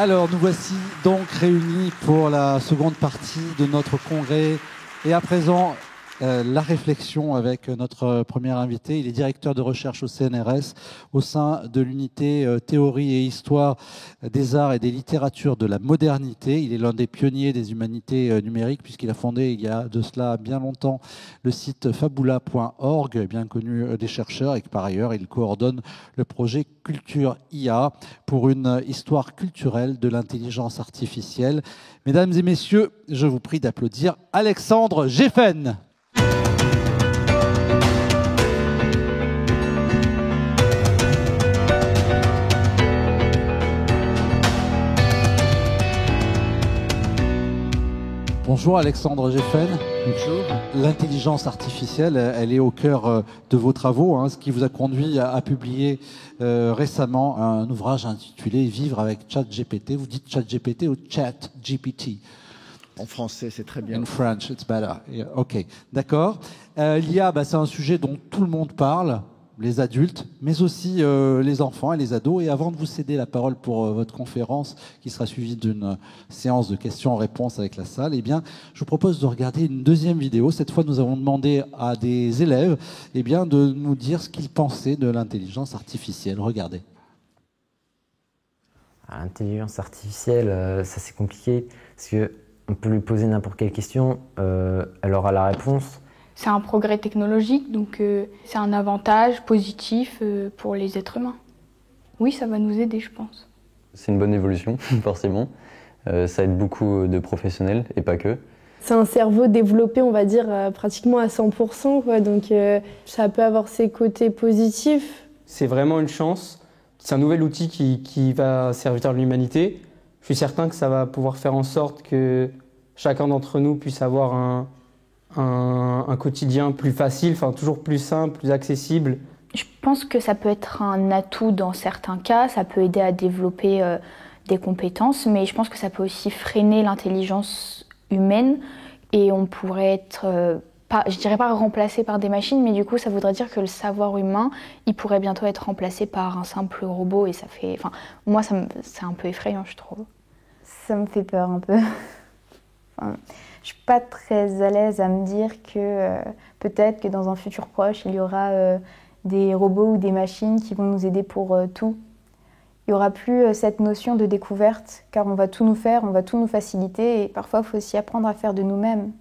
Alors, nous voici donc réunis pour la seconde partie de notre congrès. Et à présent, la réflexion avec notre premier invité. Il est directeur de recherche au CNRS au sein de l'unité théorie et histoire des arts et des littératures de la modernité. Il est l'un des pionniers des humanités numériques puisqu'il a fondé il y a de cela bien longtemps le site fabula.org, bien connu des chercheurs, et que par ailleurs il coordonne le projet Culture IA pour une histoire culturelle de l'intelligence artificielle. Mesdames et messieurs, je vous prie d'applaudir Alexandre Geffen. Bonjour Alexandre Geffen. Bonjour. L'intelligence artificielle, elle est au cœur de vos travaux, ce qui vous a conduit à publier récemment un ouvrage intitulé « Vivre avec ChatGPT ». Vous dites ChatGPT ou ChatGPT? En français, c'est très bien. In French, it's better. Yeah, ok, d'accord. L'IA, c'est un sujet dont tout le monde parle, les adultes, mais aussi les enfants et les ados. Et avant de vous céder la parole pour votre conférence, qui sera suivie d'une séance de questions-réponses avec la salle, je vous propose de regarder une deuxième vidéo. Cette fois, nous avons demandé à des élèves de nous dire ce qu'ils pensaient de l'intelligence artificielle. Regardez. L'intelligence artificielle, ça c'est compliqué, parce qu'on peut lui poser n'importe quelle question, elle aura la réponse. C'est un progrès technologique, donc c'est un avantage positif pour les êtres humains. Oui, ça va nous aider, je pense. C'est une bonne évolution, forcément. Ça aide beaucoup de professionnels, et pas que. C'est un cerveau développé, on va dire, pratiquement à 100%, quoi. Donc ça peut avoir ses côtés positifs. C'est vraiment une chance. C'est un nouvel outil qui va servir l'humanité. Je suis certain que ça va pouvoir faire en sorte que chacun d'entre nous puisse avoir un quotidien plus facile, toujours plus simple, plus accessible. Je pense que ça peut être un atout dans certains cas, ça peut aider à développer des compétences, mais je pense que ça peut aussi freiner l'intelligence humaine et on pourrait être, je dirais pas remplacé par des machines, mais du coup ça voudrait dire que le savoir humain, il pourrait bientôt être remplacé par un simple robot et ça fait, moi c'est un peu effrayant, je trouve. Ça me fait peur un peu. Je suis pas très à l'aise à me dire que peut-être que dans un futur proche, il y aura des robots ou des machines qui vont nous aider pour tout. Il n'y aura plus cette notion de découverte, car on va tout nous faire, on va tout nous faciliter, et parfois il faut aussi apprendre à faire de nous-mêmes.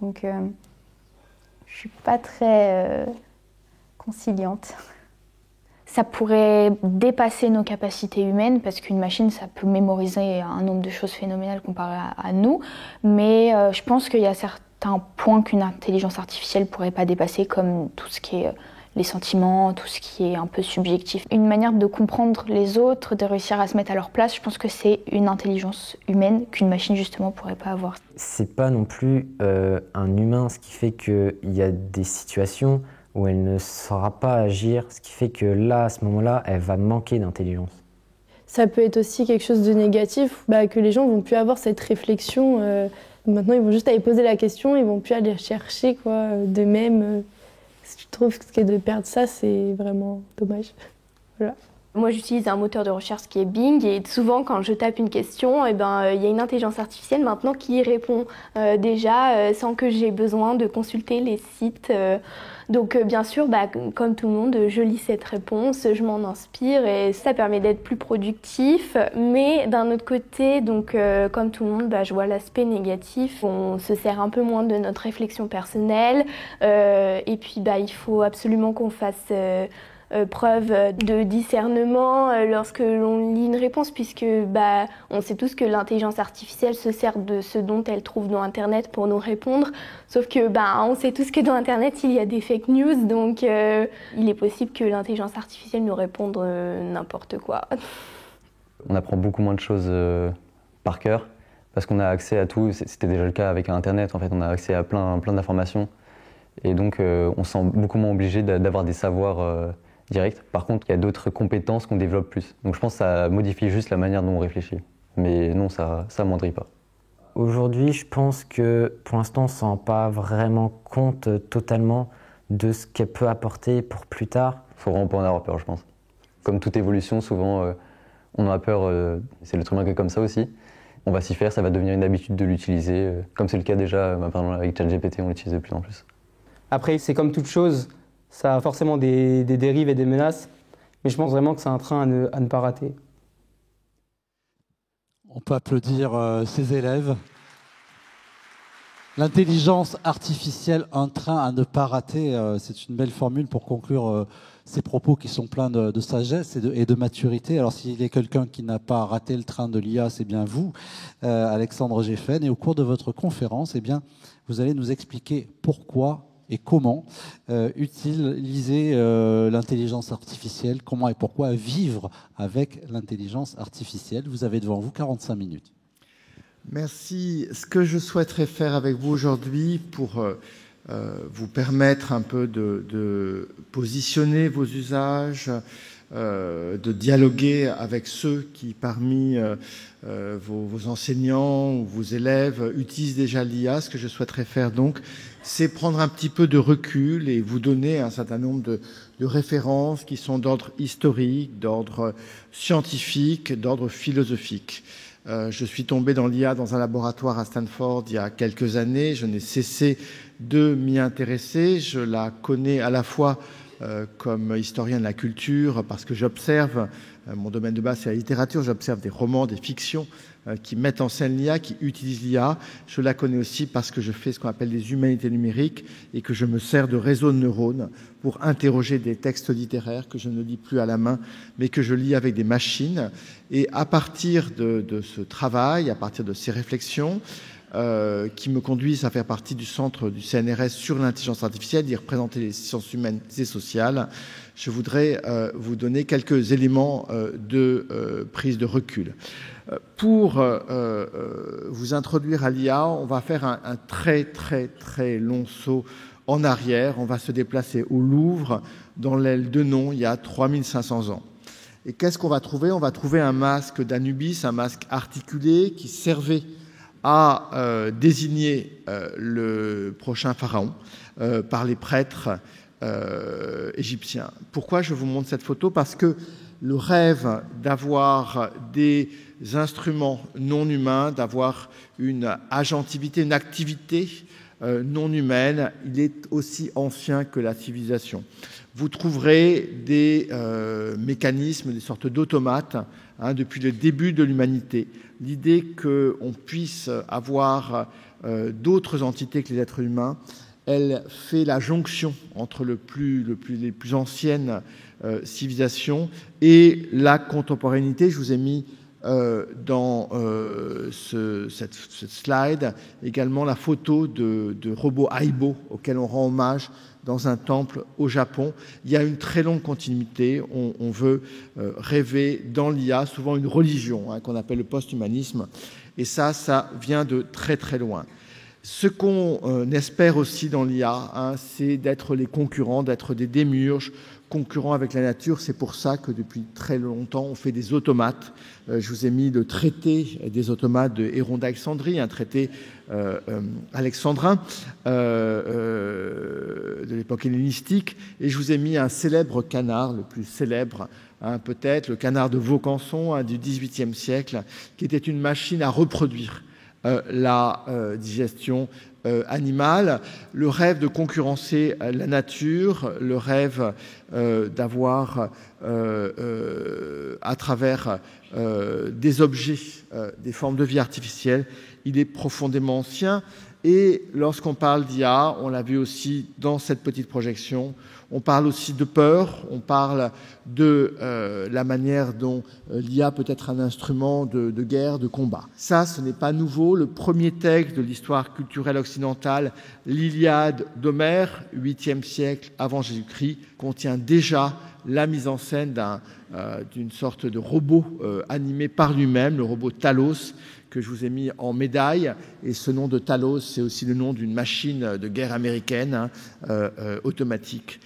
Donc je suis pas très conciliante. Ça pourrait dépasser nos capacités humaines parce qu'une machine, ça peut mémoriser un nombre de choses phénoménales comparé à nous. Mais je pense qu'il y a certains points qu'une intelligence artificielle ne pourrait pas dépasser, comme tout ce qui est les sentiments, tout ce qui est un peu subjectif. Une manière de comprendre les autres, de réussir à se mettre à leur place, je pense que c'est une intelligence humaine qu'une machine justement ne pourrait pas avoir. C'est pas non plus un humain, ce qui fait qu'il y a des situations où elle ne saura pas agir, ce qui fait que là, à ce moment-là, elle va manquer d'intelligence. Ça peut être aussi quelque chose de négatif, que les gens ne vont plus avoir cette réflexion. Maintenant, ils vont juste aller poser la question, ils ne vont plus aller chercher d'eux-mêmes. Je trouve que de perdre ça, c'est vraiment dommage. Voilà. Moi, j'utilise un moteur de recherche qui est Bing et souvent, quand je tape une question, il y a une intelligence artificielle maintenant qui y répond déjà sans que j'ai besoin de consulter les sites. Donc, bien sûr, comme tout le monde, je lis cette réponse, je m'en inspire et ça permet d'être plus productif. Mais d'un autre côté, comme tout le monde, je vois l'aspect négatif. On se sert un peu moins de notre réflexion personnelle et puis il faut absolument qu'on fasse preuve de discernement lorsque l'on lit une réponse, puisque on sait tous que l'intelligence artificielle se sert de ce dont elle trouve dans Internet pour nous répondre, sauf que on sait tous que dans Internet il y a des fake news, donc il est possible que l'intelligence artificielle nous réponde n'importe quoi. On apprend beaucoup moins de choses par cœur, parce qu'on a accès à tout. C'était déjà le cas avec Internet, en fait, on a accès à plein d'informations, et donc on se sent beaucoup moins obligé d'avoir des savoirs direct. Par contre, il y a d'autres compétences qu'on développe plus. Donc je pense que ça modifie juste la manière dont on réfléchit. Mais non, ça n'amoindrit pas. Aujourd'hui, je pense que pour l'instant, on ne se rend pas vraiment compte totalement de ce qu'elle peut apporter pour plus tard. Il ne faut vraiment pas en avoir peur, je pense. Comme toute évolution, souvent, On en a peur, c'est l'être humain qui est comme ça aussi. On va s'y faire, ça va devenir une habitude de l'utiliser, comme c'est le cas déjà maintenant avec ChatGPT, on l'utilise de plus en plus. Après, c'est comme toute chose, ça a forcément des dérives et des menaces, mais je pense vraiment que c'est un train à ne pas rater. On peut applaudir ces élèves. L'intelligence artificielle, un train à ne pas rater, c'est une belle formule pour conclure ces propos qui sont pleins de sagesse et de maturité. Alors s'il y a quelqu'un qui n'a pas raté le train de l'IA, c'est bien vous, Alexandre Geffen. Et au cours de votre conférence, eh bien, vous allez nous expliquer pourquoi et comment utiliser l'intelligence artificielle, comment et pourquoi vivre avec l'intelligence artificielle. Vous avez devant vous 45 minutes. Merci. Ce que je souhaiterais faire avec vous aujourd'hui pour vous permettre un peu de positionner vos usages, de dialoguer avec ceux qui, parmi vos enseignants ou vos élèves, utilisent déjà l'IA. Ce que je souhaiterais faire donc, c'est prendre un petit peu de recul et vous donner un certain nombre de références qui sont d'ordre historique, d'ordre scientifique, d'ordre philosophique. Je suis tombé dans l'IA dans un laboratoire à Stanford il y a quelques années. Je n'ai cessé de m'y intéresser. Je la connais à la fois comme historien de la culture parce que j'observe, mon domaine de base c'est la littérature, j'observe des romans, des fictions qui mettent en scène l'IA, qui utilisent l'IA. Je la connais aussi parce que je fais ce qu'on appelle des humanités numériques et que je me sers de réseaux de neurones pour interroger des textes littéraires que je ne lis plus à la main, mais que je lis avec des machines. Et à partir de ce travail, à partir de ces réflexions, qui me conduisent à faire partie du centre du CNRS sur l'intelligence artificielle, d'y représenter les sciences humaines et sociales, je voudrais vous donner quelques éléments de prise de recul. Pour vous introduire à l'IA, on va faire un très très très long saut en arrière. On va se déplacer au Louvre, dans l'aile de Non, il y a 3500 ans. Et qu'est-ce qu'on va trouver? On va trouver un masque d'Anubis, un masque articulé qui servait à désigner le prochain pharaon par les prêtres égyptiens. Pourquoi je vous montre cette photo? Parce que le rêve d'avoir des instruments non humains, d'avoir une agentivité, une activité non humaine, il est aussi ancien que la civilisation. Vous trouverez des mécanismes, des sortes d'automates depuis le début de l'humanité. L'idée qu'on puisse avoir d'autres entités que les êtres humains, elle fait la jonction entre les plus anciennes civilisations et la contemporanéité. Je vous ai mis dans cette slide également la photo de robot Aibo auquel on rend hommage dans un temple au Japon. Il y a une très longue continuité. On veut rêver dans l'IA, souvent une religion qu'on appelle le post-humanisme. Et ça vient de très très loin. Ce qu'on espère aussi dans l'IA, c'est d'être les concurrents, d'être des démiurges, concurrents avec la nature. C'est pour ça que depuis très longtemps, on fait des automates. Je vous ai mis le traité des automates de Héron d'Alexandrie, un traité alexandrin de l'époque hellénistique. Et je vous ai mis un célèbre canard, le plus célèbre, peut-être, le canard de Vaucanson du XVIIIe siècle, qui était une machine à reproduire la digestion animale, le rêve de concurrencer la nature, le rêve d'avoir à travers des objets, des formes de vie artificielle, il est profondément ancien. Et lorsqu'on parle d'IA, on l'a vu aussi dans cette petite projection, on parle aussi de peur, on parle de la manière dont l'IA peut être un instrument de guerre, de combat. Ça, ce n'est pas nouveau. Le premier texte de l'histoire culturelle occidentale, l'Iliade d'Homère, 8e siècle avant Jésus-Christ, contient déjà la mise en scène d'une sorte de robot animé par lui-même, le robot Talos, que je vous ai mis en médaille. Et ce nom de Talos, c'est aussi le nom d'une machine de guerre américaine automatique.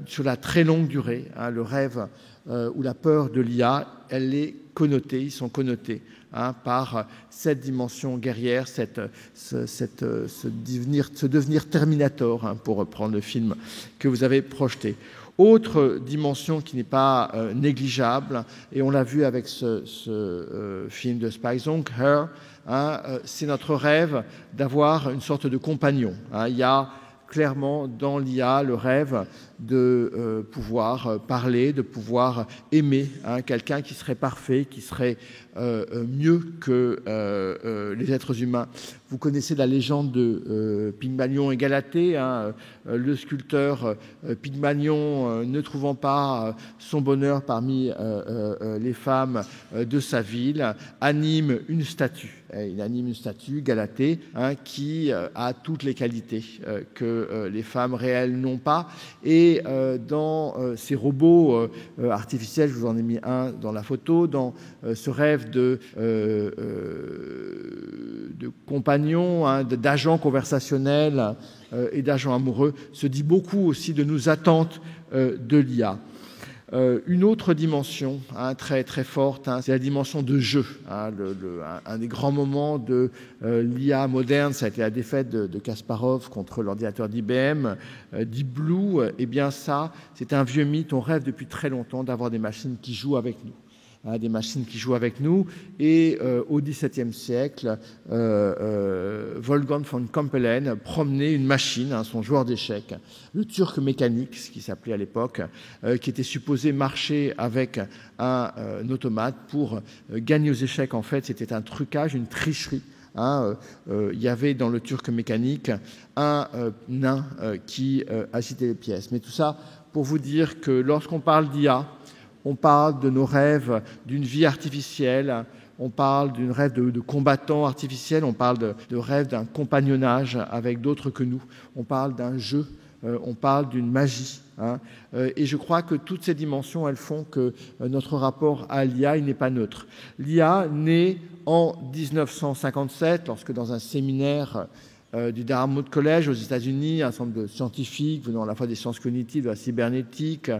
Sur la très longue durée, le rêve ou la peur de l'IA, elle est connotée, ils sont connotés par cette dimension guerrière, ce devenir Terminator, pour reprendre le film que vous avez projeté. Autre dimension qui n'est pas négligeable, et on l'a vu avec ce film de Spike Jonze, Her, c'est notre rêve d'avoir une sorte de compagnon. Il y a clairement dans l'IA le rêve de pouvoir parler, de pouvoir aimer quelqu'un qui serait parfait, qui serait mieux que les êtres humains. Vous connaissez la légende de Pygmalion et Galatée, le sculpteur Pygmalion, ne trouvant pas son bonheur parmi les femmes de sa ville, anime une statue. Il anime une statue, Galatée, qui a toutes les qualités que les femmes réelles n'ont pas. Et dans ces robots artificiels, je vous en ai mis un dans la photo, dans ce rêve de compagnons, d'agents conversationnels et d'agents amoureux, se dit beaucoup aussi de nos attentes de l'IA. Une autre dimension très, très forte, c'est la dimension de jeu. Un des grands moments de l'IA moderne, ça a été la défaite de Kasparov contre l'ordinateur d'IBM, Deep Blue. Eh bien ça, c'est un vieux mythe. On rêve depuis très longtemps d'avoir des machines qui jouent avec nous. Des machines qui jouent avec nous. Et au XVIIe siècle, Wolfgang von Kempelen promenait une machine, son joueur d'échecs, le Turc mécanique, ce qui s'appelait à l'époque, qui était supposé marcher avec un automate pour gagner aux échecs. En fait, c'était un trucage, une tricherie. Il y avait dans le Turc mécanique un nain qui agitait les pièces. Mais tout ça pour vous dire que lorsqu'on parle d'IA, on parle de nos rêves d'une vie artificielle, on parle d'un rêve de combattants artificiels, on parle de rêve d'un compagnonnage avec d'autres que nous, on parle d'un jeu, on parle d'une magie. Et je crois que toutes ces dimensions, elles font que notre rapport à l'IA, il n'est pas neutre. L'IA naît en 1957, lorsque dans un séminaire du Dartmouth College aux États-Unis, un ensemble de scientifiques venant à la fois des sciences cognitives, de la cybernétique,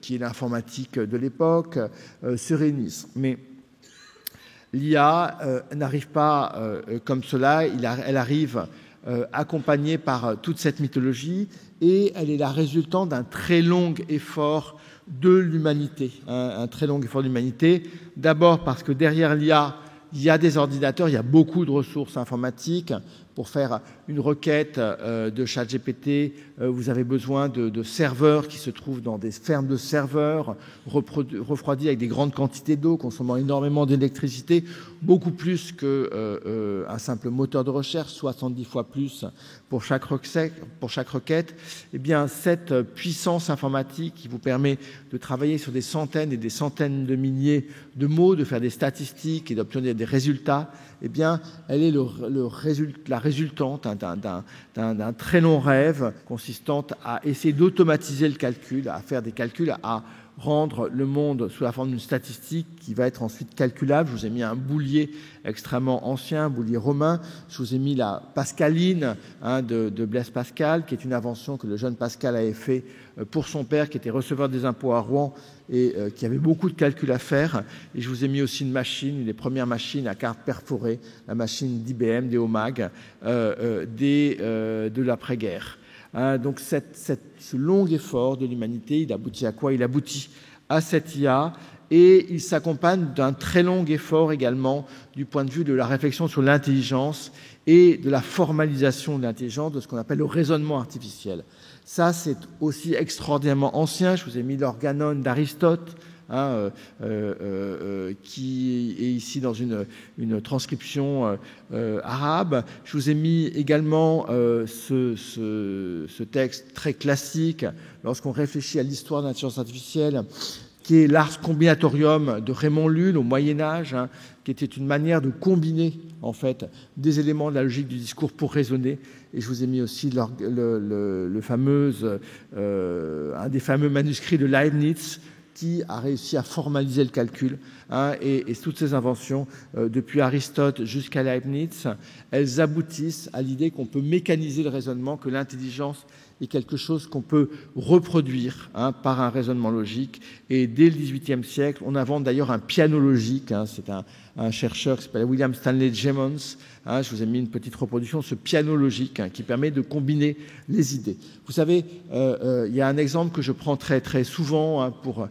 qui est l'informatique de l'époque, se réunissent. Mais l'IA n'arrive pas comme cela, elle arrive accompagnée par toute cette mythologie, et elle est la résultante d'un très long effort de l'humanité. Un très long effort de l'humanité, d'abord parce que derrière l'IA, il y a des ordinateurs, il y a beaucoup de ressources informatiques. Pour faire une requête de ChatGPT, vous avez besoin de serveurs qui se trouvent dans des fermes de serveurs, refroidis avec des grandes quantités d'eau, consommant énormément d'électricité, beaucoup plus qu'un simple moteur de recherche, 70 fois plus pour chaque requête. Eh bien, cette puissance informatique qui vous permet de travailler sur des centaines et des centaines de milliers de mots, de faire des statistiques et d'obtenir des résultats, eh bien, elle est la résultante d'un très long rêve consistant à essayer d'automatiser le calcul, à faire des calculs, à rendre le monde sous la forme d'une statistique qui va être ensuite calculable. Je vous ai mis un boulier extrêmement ancien, un boulier romain. Je vous ai mis la Pascaline de Blaise Pascal, qui est une invention que le jeune Pascal avait fait pour son père, qui était receveur des impôts à Rouen et qui avait beaucoup de calculs à faire. Et je vous ai mis aussi une machine, une des premières machines à cartes perforées, la machine d'IBM, des OMAG, de l'après-guerre. Donc ce long effort de l'humanité, il aboutit à quoi? Il aboutit à cette IA, et il s'accompagne d'un très long effort également du point de vue de la réflexion sur l'intelligence et de la formalisation de l'intelligence, de ce qu'on appelle le raisonnement artificiel. Ça, c'est aussi extraordinairement ancien. Je vous ai mis l'organon d'Aristote, qui est ici dans une transcription arabe. Je vous ai mis également ce texte très classique lorsqu'on réfléchit à l'histoire de l'intelligence artificielle, qui est l'Ars Combinatorium de Raymond Lull au Moyen-Âge, qui était une manière de combiner en fait des éléments de la logique du discours pour raisonner. Et je vous ai mis aussi un des fameux manuscrits de Leibniz, qui a réussi à formaliser le calcul. Et toutes ces inventions, depuis Aristote jusqu'à Leibniz, elles aboutissent à l'idée qu'on peut mécaniser le raisonnement, que l'intelligence est quelque chose qu'on peut reproduire par un raisonnement logique. Et dès le XVIIIe siècle, on invente d'ailleurs un piano logique. C'est un chercheur qui s'appelle William Stanley Jevons. Je vous ai mis une petite reproduction, ce piano logique qui permet de combiner les idées. Vous savez, il y a un exemple que je prends très, très souvent pour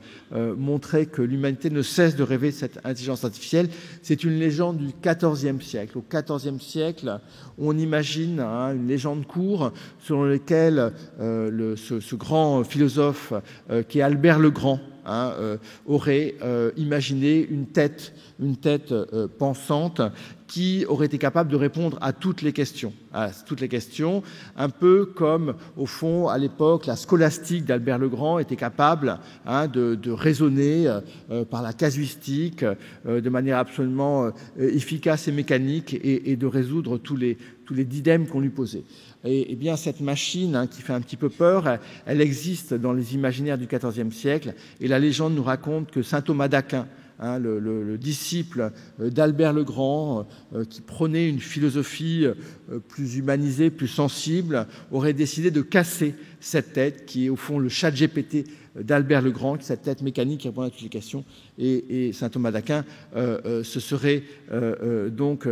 montrer que l'humanité ne cesse de rêver de cette intelligence artificielle. C'est une légende du XIVe siècle. Au XIVe siècle, on imagine une légende court selon laquelle ce grand philosophe qui est Albert le Grand aurait imaginé une tête pensante qui aurait été capable de répondre à toutes les questions, un peu comme, au fond, à l'époque, la scolastique d'Albert le Grand était capable de raisonner par la casuistique de manière absolument efficace et mécanique et de résoudre tous les dilemmmes qu'on lui posait. Et bien cette machine qui fait un petit peu peur, elle existe dans les imaginaires du XIVe siècle, et la légende nous raconte que saint Thomas d'Aquin, le disciple d'Albert le Grand, qui prônait une philosophie plus humanisée, plus sensible, aurait décidé de casser cette tête qui est au fond le ChatGPT d'Albert le Grand, cette tête mécanique qui répond à toutes les questions. Et saint Thomas d'Aquin se serait donc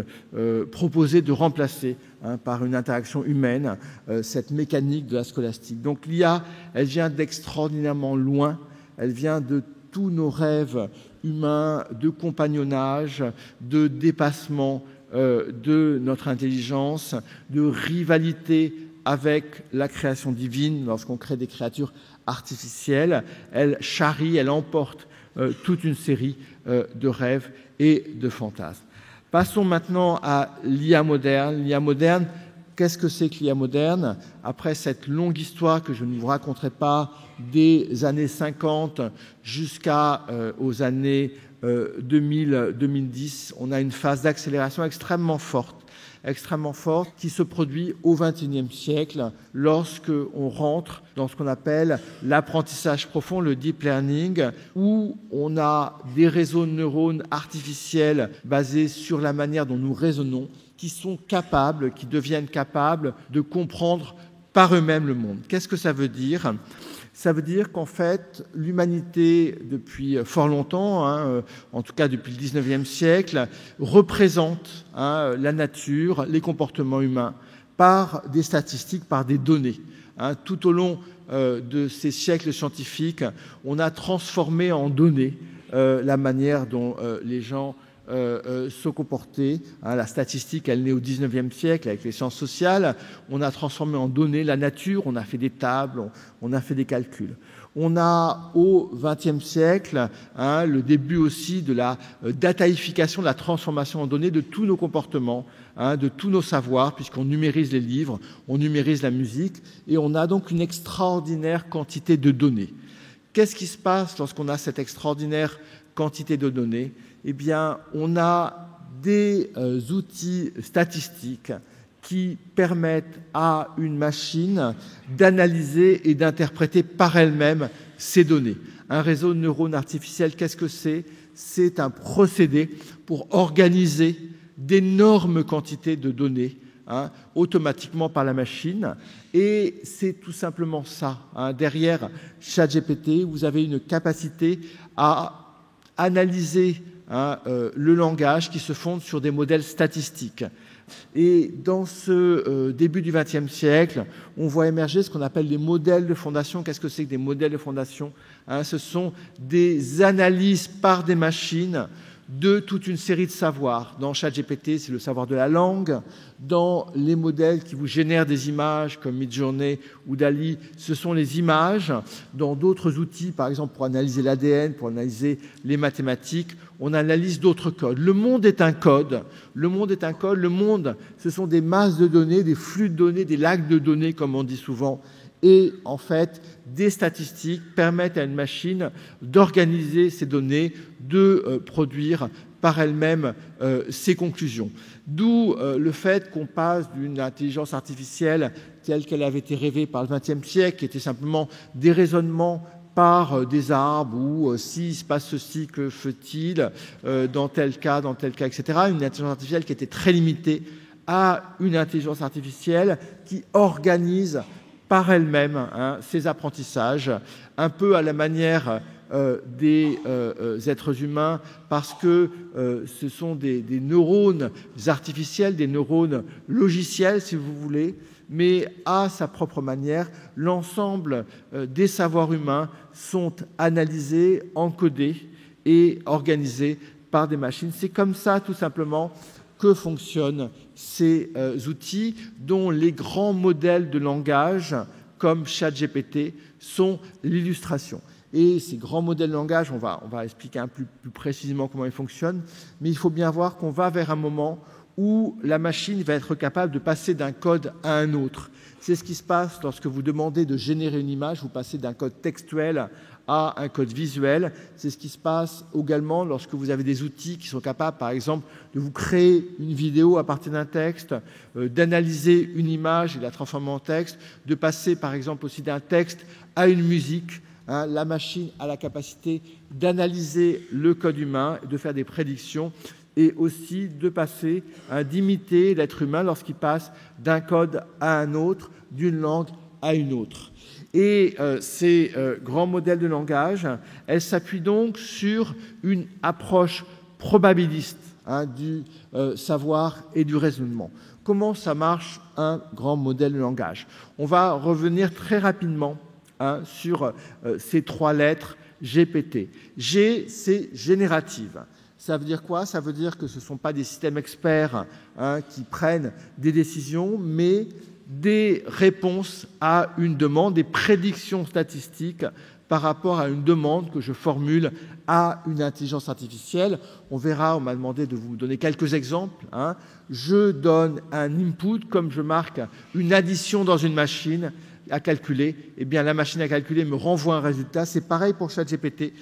proposé de remplacer par une interaction humaine cette mécanique de la scolastique. Donc l'IA, elle vient d'extraordinairement loin, elle vient de tous nos rêves humains de compagnonnage, de dépassement de notre intelligence, de rivalité avec la création divine. Lorsqu'on crée des créatures artificielles, elle charrie, elle emporte toute une série de rêves et de fantasmes. Passons maintenant à l'IA moderne. L'IA moderne, qu'est-ce que c'est que l'IA moderne? Après cette longue histoire que je ne vous raconterai pas, des années 50 jusqu'aux années 2010, on a une phase d'accélération extrêmement forte qui se produit au XXIe siècle lorsque on rentre dans ce qu'on appelle l'apprentissage profond, le deep learning, où on a des réseaux de neurones artificiels basés sur la manière dont nous raisonnons, qui deviennent capables de comprendre par eux-mêmes le monde. Qu'est-ce que ça veut dire ? Ça veut dire qu'en fait, l'humanité, depuis fort longtemps, en tout cas depuis le XIXe siècle, représente la nature, les comportements humains, par des statistiques, par des données. Tout au long de ces siècles scientifiques, on a transformé en données la manière dont les gens se comporter. La statistique, elle naît au XIXe siècle avec les sciences sociales. On a transformé en données la nature, on a fait des tables, on a fait des calculs. On a au XXe siècle le début aussi de la dataïfication, de la transformation en données de tous nos comportements, de tous nos savoirs, puisqu'on numérise les livres, on numérise la musique, et on a donc une extraordinaire quantité de données. Qu'est-ce qui se passe lorsqu'on a cette extraordinaire quantité de données? Eh bien, on a des outils statistiques qui permettent à une machine d'analyser et d'interpréter par elle-même ces données. Un réseau de neurones artificiels, qu'est-ce que c'est? C'est un procédé pour organiser d'énormes quantités de données automatiquement par la machine. Et c'est tout simplement ça. Derrière ChatGPT, vous avez une capacité à analyser le langage qui se fonde sur des modèles statistiques. Et dans ce début du XXe siècle, on voit émerger ce qu'on appelle des modèles de fondation. Qu'est-ce que c'est que des modèles de fondation? Ce sont des analyses par des machines de toute une série de savoirs. Dans ChatGPT, c'est le savoir de la langue. Dans les modèles qui vous génèrent des images comme Midjourney ou DALL-E, ce sont les images. Dans d'autres outils, par exemple pour analyser l'ADN, pour analyser les mathématiques, on analyse d'autres codes. Le monde est un code. Le monde est un code. Le monde, ce sont des masses de données, des flux de données, des lacs de données, comme on dit souvent. Et en fait, des statistiques permettent à une machine d'organiser ces données, de produire par elle-même ses conclusions. D'où le fait qu'on passe d'une intelligence artificielle telle qu'elle avait été rêvée par le XXe siècle, qui était simplement des raisonnements par des arbres, ou s'il se passe ceci, que fait-il, dans tel cas, etc. Une intelligence artificielle qui était très limitée à une intelligence artificielle qui organise par elle-même ces apprentissages, un peu à la manière des êtres humains, parce que ce sont des neurones artificiels, des neurones logiciels, si vous voulez, mais à sa propre manière, l'ensemble des savoirs humains sont analysés, encodés et organisés par des machines. C'est comme ça, tout simplement, que fonctionnent ces outils dont les grands modèles de langage, comme ChatGPT, sont l'illustration. Et ces grands modèles de langage, on va expliquer un peu plus précisément comment ils fonctionnent, mais il faut bien voir qu'on va vers un moment où la machine va être capable de passer d'un code à un autre. C'est ce qui se passe lorsque vous demandez de générer une image, vous passez d'un code textuel à un code visuel. C'est ce qui se passe également lorsque vous avez des outils qui sont capables, par exemple, de vous créer une vidéo à partir d'un texte, d'analyser une image et de la transformer en texte, de passer, par exemple, aussi d'un texte à une musique. La machine a la capacité d'analyser le code humain, de faire des prédictions et aussi de passer, d'imiter l'être humain lorsqu'il passe d'un code à un autre, d'une langue à une autre. Et ces grands modèles de langage, elles s'appuient donc sur une approche probabiliste du savoir et du raisonnement. Comment ça marche un grand modèle de langage? On va revenir très rapidement sur ces trois lettres GPT. G, c'est générative. Ça veut dire quoi? Ça veut dire que ce ne sont pas des systèmes experts qui prennent des décisions, mais des réponses à une demande, des prédictions statistiques par rapport à une demande que je formule à une intelligence artificielle. On verra, on m'a demandé de vous donner quelques exemples. Je donne un input, comme je marque une addition dans une machine à calculer, eh bien la machine à calculer me renvoie un résultat. C'est pareil pour ChatGPT.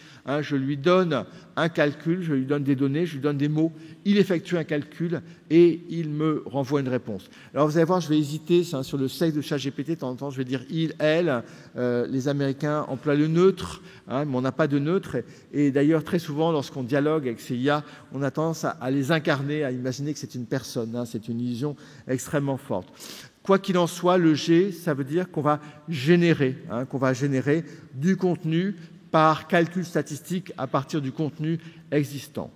Je lui donne un calcul, je lui donne des données, je lui donne des mots, il effectue un calcul et il me renvoie une réponse. Alors vous allez voir, je vais hésiter sur le sexe de ChatGPT, de temps en temps je vais dire il, elle. Les Américains emploient le neutre, mais on n'a pas de neutre. Et d'ailleurs, très souvent, lorsqu'on dialogue avec ces IA, on a tendance à les incarner, à imaginer que c'est une personne. C'est une illusion extrêmement forte. Quoi qu'il en soit, le G, ça veut dire qu'on va générer du contenu par calcul statistique à partir du contenu existant.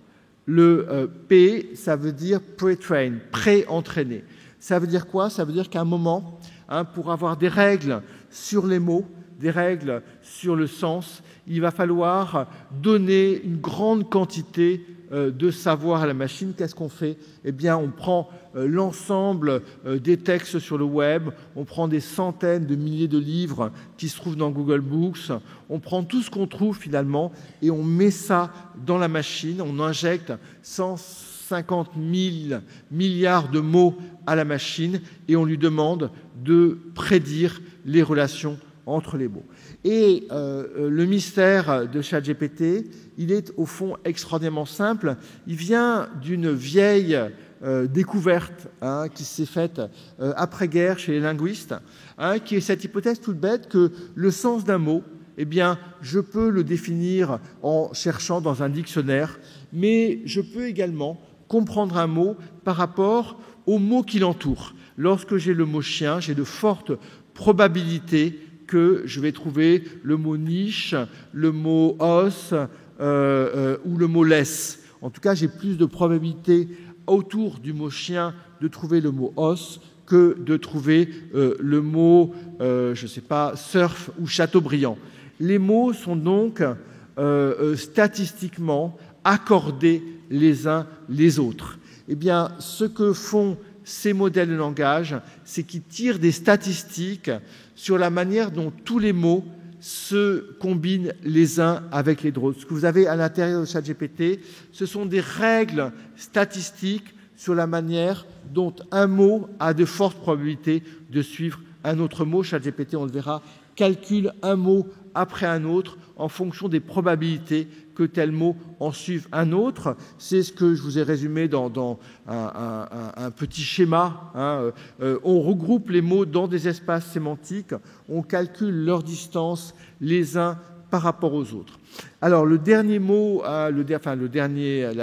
Le P, ça veut dire pre-train, pré-entraîné. Ça veut dire quoi? Ça veut dire qu'à un moment, pour avoir des règles sur les mots, des règles sur le sens, il va falloir donner une grande quantité de savoir à la machine. Qu'est-ce qu'on fait? Eh bien, on prend l'ensemble des textes sur le web, on prend des centaines de milliers de livres qui se trouvent dans Google Books, on prend tout ce qu'on trouve finalement et on met ça dans la machine, on injecte 150 000 milliards de mots à la machine et on lui demande de prédire les relations entre les mots. Et le mystère de ChatGPT, il est au fond extraordinairement simple. Il vient d'une vieille découverte qui s'est faite après-guerre chez les linguistes, qui est cette hypothèse toute bête que le sens d'un mot, eh bien, je peux le définir en cherchant dans un dictionnaire, mais je peux également comprendre un mot par rapport aux mots qui l'entourent. Lorsque j'ai le mot chien, j'ai de fortes probabilités que je vais trouver le mot niche, le mot os ou le mot laisse. En tout cas, j'ai plus de probabilités autour du mot chien de trouver le mot os que de trouver le mot, je ne sais pas, surf ou Chateaubriand. Les mots sont donc statistiquement accordés les uns les autres. Eh bien, ce que font ces modèles de langage, c'est qu'ils tirent des statistiques sur la manière dont tous les mots se combinent les uns avec les autres. Ce que vous avez à l'intérieur de ChatGPT, ce sont des règles statistiques sur la manière dont un mot a de fortes probabilités de suivre un autre mot. ChatGPT, on le verra, calcule un mot après un autre en fonction des probabilités que tel mot en suive un autre. C'est ce que je vous ai résumé dans un petit schéma. On regroupe les mots dans des espaces sémantiques, on calcule leur distance les uns par rapport aux autres. Alors, le dernier mot, la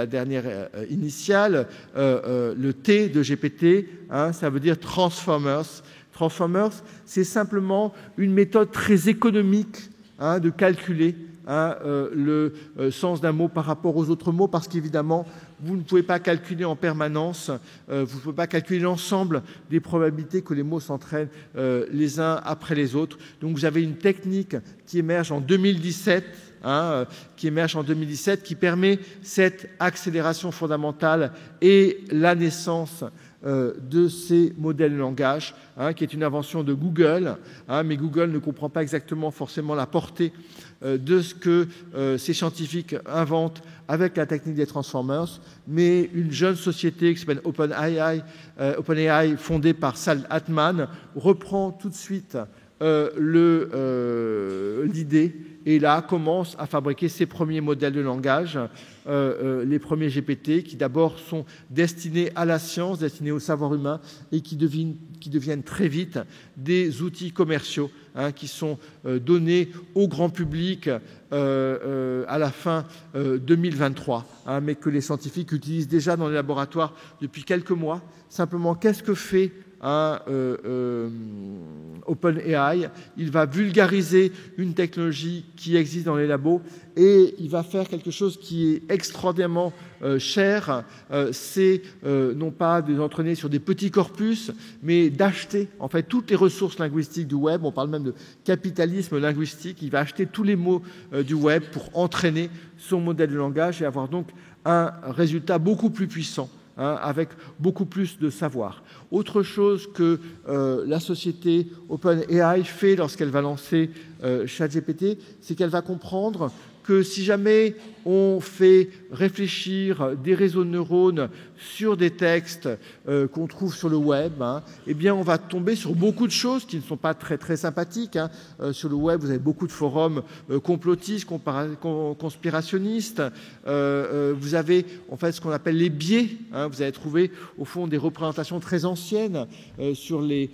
dernière initiale, le T de GPT, ça veut dire Transformers. Transformers, c'est simplement une méthode très économique de calculer le sens d'un mot par rapport aux autres mots, parce qu'évidemment, vous ne pouvez pas calculer en permanence, vous ne pouvez pas calculer l'ensemble des probabilités que les mots s'entraînent les uns après les autres. Donc vous avez une technique qui émerge en 2017, qui permet cette accélération fondamentale et la naissance de ces modèles de langage, qui est une invention de Google, mais Google ne comprend pas exactement forcément la portée de ce que ces scientifiques inventent avec la technique des Transformers, mais une jeune société qui s'appelle OpenAI, fondée par Sal Altman, reprend tout de suite l'idée et là commence à fabriquer ses premiers modèles de langage, les premiers GPT, qui d'abord sont destinés à la science, destinés au savoir humain, et qui deviennent très vite des outils commerciaux qui sont donnés au grand public à la fin 2023, mais que les scientifiques utilisent déjà dans les laboratoires depuis quelques mois. Simplement, qu'est-ce que fait OpenAI? Il va vulgariser une technologie qui existe dans les labos et il va faire quelque chose qui est extraordinairement cher. C'est non pas de l'entraîner sur des petits corpus, mais d'acheter en fait toutes les ressources linguistiques du web. On parle même de capitalisme linguistique. Il va acheter tous les mots du web pour entraîner son modèle de langage et avoir donc un résultat beaucoup plus puissant, avec beaucoup plus de savoir. Autre chose que la société OpenAI fait lorsqu'elle va lancer ChatGPT, c'est qu'elle va comprendre que si jamais on fait réfléchir des réseaux de neurones sur des textes qu'on trouve sur le web, eh bien on va tomber sur beaucoup de choses qui ne sont pas très, très sympathiques. Sur le web, vous avez beaucoup de forums complotistes, conspirationnistes. Vous avez en fait ce qu'on appelle les biais. Vous allez trouver au fond des représentations très anciennes sur les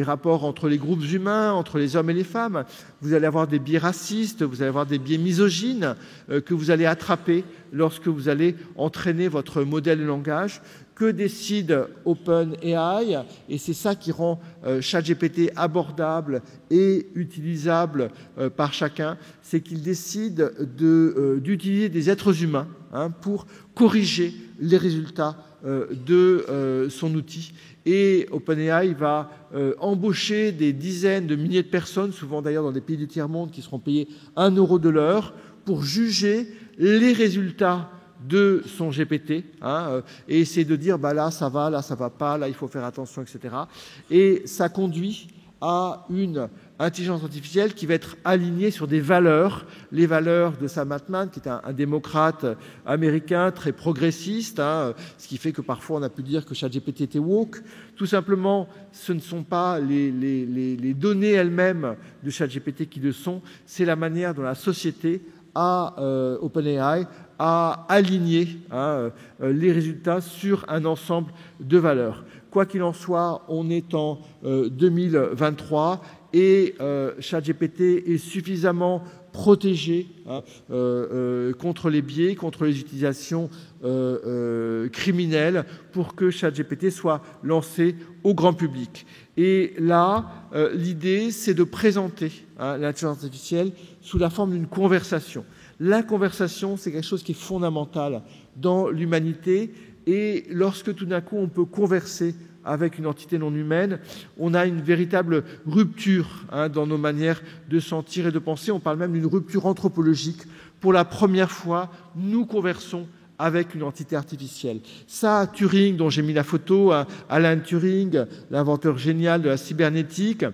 rapports entre les groupes humains, entre les hommes et les femmes. Vous allez avoir des biais racistes, vous allez avoir des biais misogynes que vous allez attraper lorsque vous allez entraîner votre modèle de langage. Que décide OpenAI? Et c'est ça qui rend ChatGPT abordable et utilisable par chacun, c'est qu'il décide d'utiliser des êtres humains pour corriger les résultats de son outil. Et OpenAI va embaucher des dizaines de milliers de personnes, souvent d'ailleurs dans des pays du tiers-monde, qui seront payés 1 euro de l'heure pour juger les résultats de son GPT et essayer de dire là ça va pas, là il faut faire attention, etc. Et ça conduit à une intelligence artificielle qui va être alignée sur des valeurs, les valeurs de Sam Altman, qui est un démocrate américain très progressiste, ce qui fait que parfois on a pu dire que ChatGPT était woke. Tout simplement, ce ne sont pas les données elles-mêmes de ChatGPT qui le sont, c'est la manière dont la société OpenAI a aligné les résultats sur un ensemble de valeurs. Quoi qu'il en soit, on est en 2023 et ChatGPT est suffisamment protégé contre les biais, contre les utilisations criminelles pour que ChatGPT soit lancé au grand public. Et là, l'idée, c'est de présenter l'intelligence artificielle sous la forme d'une conversation. La conversation, c'est quelque chose qui est fondamental dans l'humanité et lorsque tout d'un coup on peut converser avec une entité non humaine, on a une véritable rupture dans nos manières de sentir et de penser. On parle même d'une rupture anthropologique. Pour la première fois, nous conversons avec une entité artificielle. Ça, Turing, dont j'ai mis la photo, Alan Turing, l'inventeur génial de la cybernétique,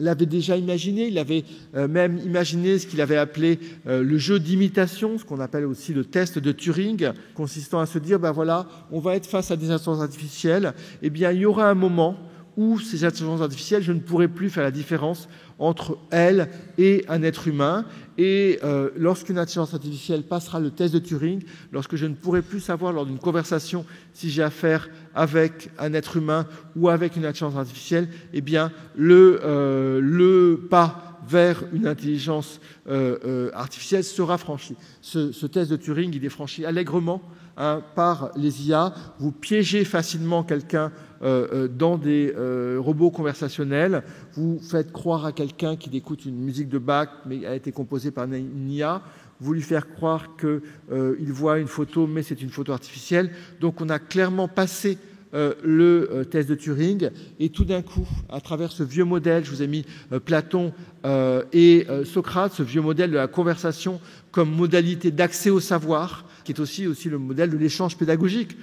l'avait déjà imaginé. Il avait même imaginé ce qu'il avait appelé le jeu d'imitation, ce qu'on appelle aussi le test de Turing, consistant à se dire, voilà, on va être face à des intelligences artificielles, eh bien, il y aura un moment où ces intelligences artificielles, je ne pourrai plus faire la différence entre elles et un être humain. Et lorsqu'une intelligence artificielle passera le test de Turing, lorsque je ne pourrai plus savoir lors d'une conversation si j'ai affaire avec un être humain ou avec une intelligence artificielle, eh bien, le pas vers une intelligence artificielle sera franchi. Ce test de Turing, il est franchi allègrement par les IA. Vous piégez facilement quelqu'un dans des robots conversationnels. Vous faites croire à quelqu'un qu'il écoute une musique de Bach, mais a été composée par une IA. Vous lui faire croire qu'il voit une photo, mais c'est une photo artificielle. Donc on a clairement passé le test de Turing, et tout d'un coup, à travers ce vieux modèle, je vous ai mis Platon et Socrate, ce vieux modèle de la conversation comme modalité d'accès au savoir, qui est aussi le modèle de l'échange pédagogique,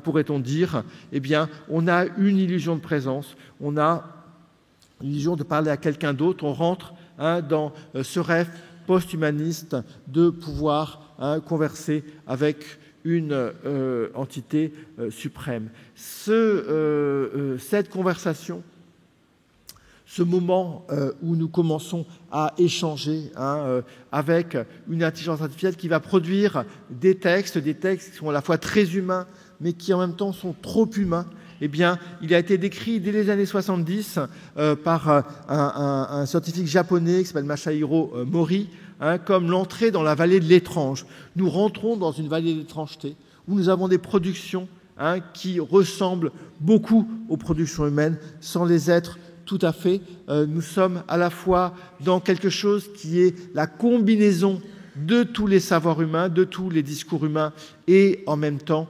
pourrait-on dire. Eh bien, on a une illusion de présence, on a une illusion de parler à quelqu'un d'autre, on rentre dans ce rêve post-humaniste de pouvoir converser avec une entité suprême. Cette conversation, ce moment où nous commençons à échanger avec une intelligence artificielle qui va produire des textes qui sont à la fois très humains, mais qui en même temps sont trop humains, eh bien, il a été décrit dès les années 70 par un scientifique japonais qui s'appelle Masahiro Mori, comme l'entrée dans la vallée de l'étrange. Nous rentrons dans une vallée d'étrangeté où nous avons des productions qui ressemblent beaucoup aux productions humaines sans les être tout à fait. Nous sommes à la fois dans quelque chose qui est la combinaison de tous les savoirs humains, de tous les discours humains, et en même temps,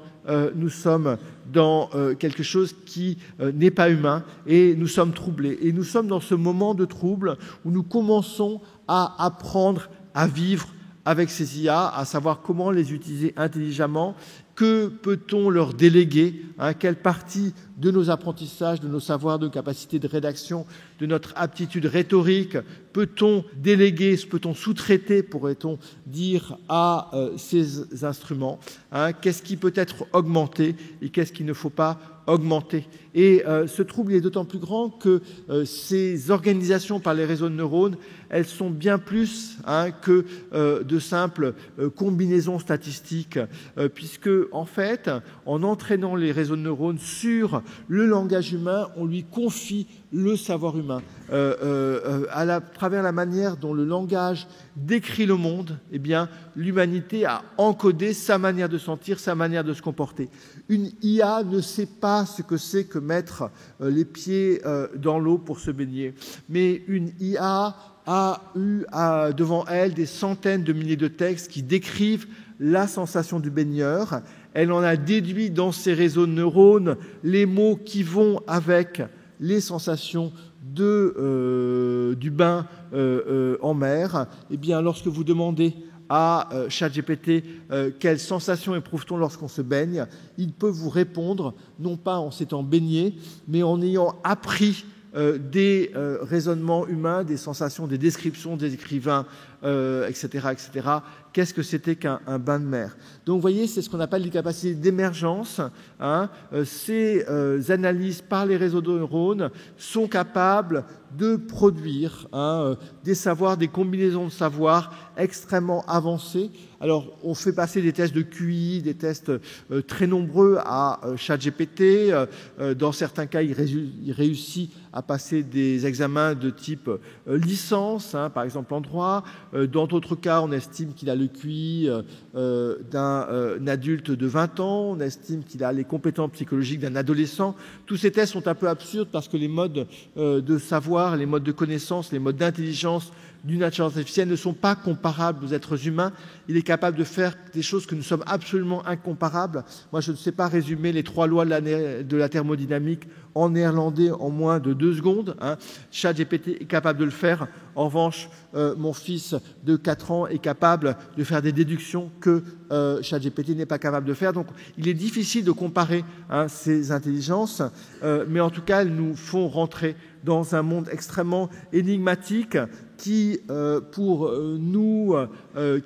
nous sommes dans quelque chose qui n'est pas humain, et nous sommes troublés. Et nous sommes dans ce moment de trouble où nous commençons à apprendre à vivre avec ces IA, à savoir comment les utiliser intelligemment. Que peut-on leur déléguer? Quelle partie de nos apprentissages, de nos savoirs, de nos capacités de rédaction, de notre aptitude rhétorique peut-on déléguer, peut-on sous-traiter, pourrait-on dire, à ces instruments? Qu'est-ce qui peut être augmenté et qu'est-ce qu'il ne faut pas augmenter? Et ce trouble est d'autant plus grand que ces organisations par les réseaux de neurones, elles sont bien plus que de simples combinaisons statistiques, puisque en fait, en entraînant les réseaux de neurones sur le langage humain, on lui confie le savoir humain. À travers la manière dont le langage décrit le monde, eh bien, l'humanité a encodé sa manière de sentir, sa manière de se comporter. Une IA ne sait pas ce que c'est que mettre les pieds dans l'eau pour se baigner, mais une IA a eu devant elle des centaines de milliers de textes qui décrivent la sensation du baigneur. Elle en a déduit dans ses réseaux de neurones les mots qui vont avec les sensations du bain en mer. Eh bien, lorsque vous demandez à ChatGPT quelle sensation éprouve-t-on lorsqu'on se baigne, il peut vous répondre, non pas en s'étant baigné, mais en ayant appris des raisonnements humains, des sensations, des descriptions des écrivains, etc., etc. Qu'est-ce que c'était qu'un bain de mer? Donc, vous voyez, c'est ce qu'on appelle les capacités d'émergence. Ces analyses par les réseaux de neurones sont capables de produire des savoirs, des combinaisons de savoirs extrêmement avancés. Alors, on fait passer des tests de QI, des tests très nombreux à ChatGPT. Dans certains cas, il réussit à passer des examens de type licence, par exemple en droit. Dans d'autres cas, on estime qu'il a le QI d'un adulte de 20 ans, on estime qu'il a les compétences psychologiques d'un adolescent. Tous ces tests sont un peu absurdes parce que les modes de savoir, les modes de connaissance, les modes d'intelligence d'une intelligence artificielle ne sont pas comparables aux êtres humains. Il est capable de faire des choses que nous sommes absolument incomparables. Moi, je ne sais pas résumer les 3 lois de la thermodynamique en néerlandais en moins de 2 secondes. ChatGPT est capable de le faire. En revanche, mon fils de 4 ans est capable de faire des déductions que ChatGPT n'est pas capable de faire. Donc, il est difficile de comparer ces intelligences, mais en tout cas, elles nous font rentrer dans un monde extrêmement énigmatique qui, pour nous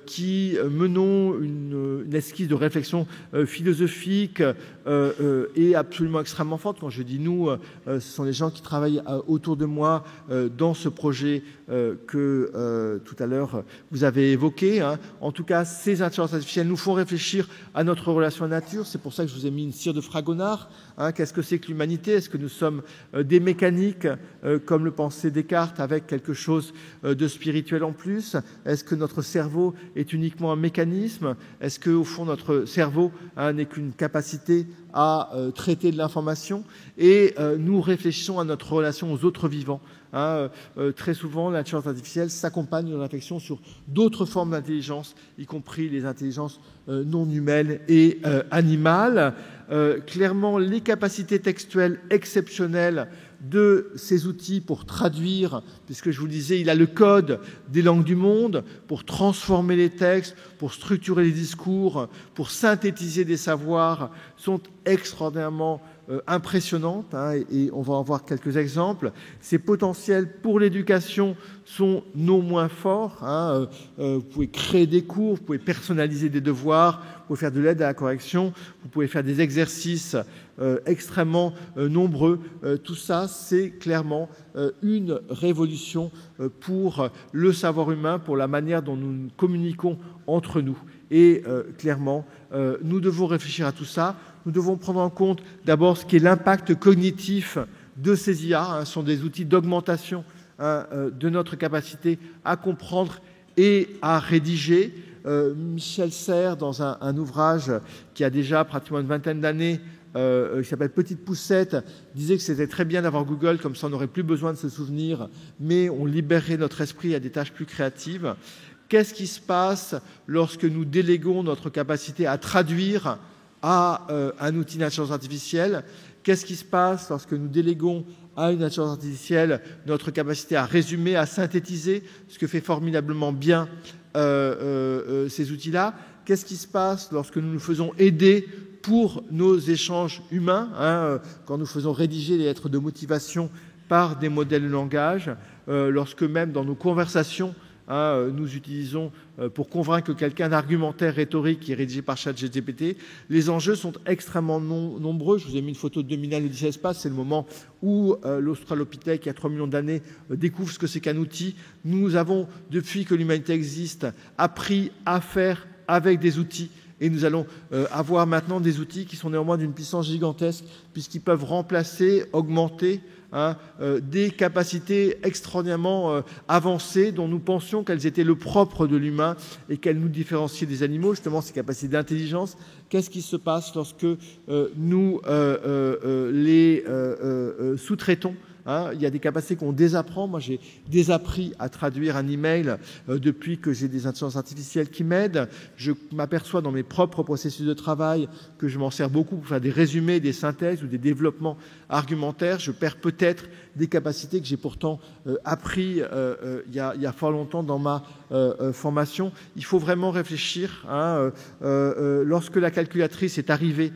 qui menons une esquisse de réflexion philosophique, est absolument extrêmement forte. Quand je dis nous, ce sont les gens qui travaillent autour de moi dans ce projet que tout à l'heure vous avez évoqué. En tout cas, ces intelligences artificielles nous font réfléchir à notre relation à la nature. C'est pour ça que je vous ai mis une cire de Fragonard. Qu'est-ce que c'est que l'humanité? Est-ce que nous sommes des mécaniques, comme le pensait Descartes, avec quelque chose de spirituel en plus? Est-ce que notre cerveau est uniquement un mécanisme? Est-ce qu'au fond, notre cerveau n'est qu'une capacité à traiter de l'information et nous réfléchissons à notre relation aux autres vivants. Très souvent, l'intelligence artificielle s'accompagne de réflexion sur d'autres formes d'intelligence, y compris les intelligences non humaines et animales. Clairement, les capacités textuelles exceptionnelles de ces outils pour traduire, puisque je vous le disais, il a le code des langues du monde, pour transformer les textes, pour structurer les discours, pour synthétiser des savoirs, sont extraordinairement impressionnantes, et on va en voir quelques exemples. Ces potentiels pour l'éducation sont non moins forts. Vous pouvez créer des cours, vous pouvez personnaliser des devoirs, vous pouvez faire de l'aide à la correction, vous pouvez faire des exercices extrêmement nombreux. Tout ça, c'est clairement une révolution pour le savoir humain, pour la manière dont nous communiquons entre nous. Et clairement, nous devons réfléchir à tout ça. Nous devons prendre en compte d'abord ce qui est l'impact cognitif de ces IA. Ce sont des outils d'augmentation de notre capacité à comprendre et à rédiger. Michel Serres, dans un ouvrage qui a déjà pratiquement une vingtaine d'années, qui s'appelle Petite Poussette, disait que c'était très bien d'avoir Google, comme ça on n'aurait plus besoin de se souvenir, mais on libérerait notre esprit à des tâches plus créatives. Qu'est-ce qui se passe lorsque nous déléguons notre capacité à traduire à un outil d'intelligence artificielle? Qu'est-ce qui se passe lorsque nous déléguons à une intelligence artificielle notre capacité à résumer, à synthétiser, ce que fait formidablement bien ces outils-là? Qu'est-ce qui se passe lorsque nous nous faisons aider pour nos échanges humains, quand nous faisons rédiger les lettres de motivation par des modèles de langage, lorsque même dans nos conversations, nous utilisons pour convaincre quelqu'un d'argumentaire rhétorique qui est rédigé par ChatGPT. Les enjeux sont extrêmement nombreux. Je vous ai mis une photo de 2001, l'Odyssée de l'espace. C'est le moment où l'Australopithèque, il y a 3 millions d'années, découvre ce que c'est qu'un outil. Nous avons, depuis que l'humanité existe, appris à faire avec des outils. Et nous allons avoir maintenant des outils qui sont néanmoins d'une puissance gigantesque, puisqu'ils peuvent remplacer, augmenter des capacités extraordinairement avancées dont nous pensions qu'elles étaient le propre de l'humain et qu'elles nous différenciaient des animaux, justement ces capacités d'intelligence. Qu'est-ce qui se passe lorsque nous les sous-traitons? Il y a des capacités qu'on désapprend. Moi, j'ai désappris à traduire un email depuis que j'ai des intelligences artificielles qui m'aident. Je m'aperçois dans mes propres processus de travail que je m'en sers beaucoup pour faire des résumés, des synthèses ou des développements argumentaires. Je perds peut-être des capacités que j'ai pourtant appris il y a fort longtemps dans ma formation. Il faut vraiment réfléchir. Lorsque la calculatrice est arrivée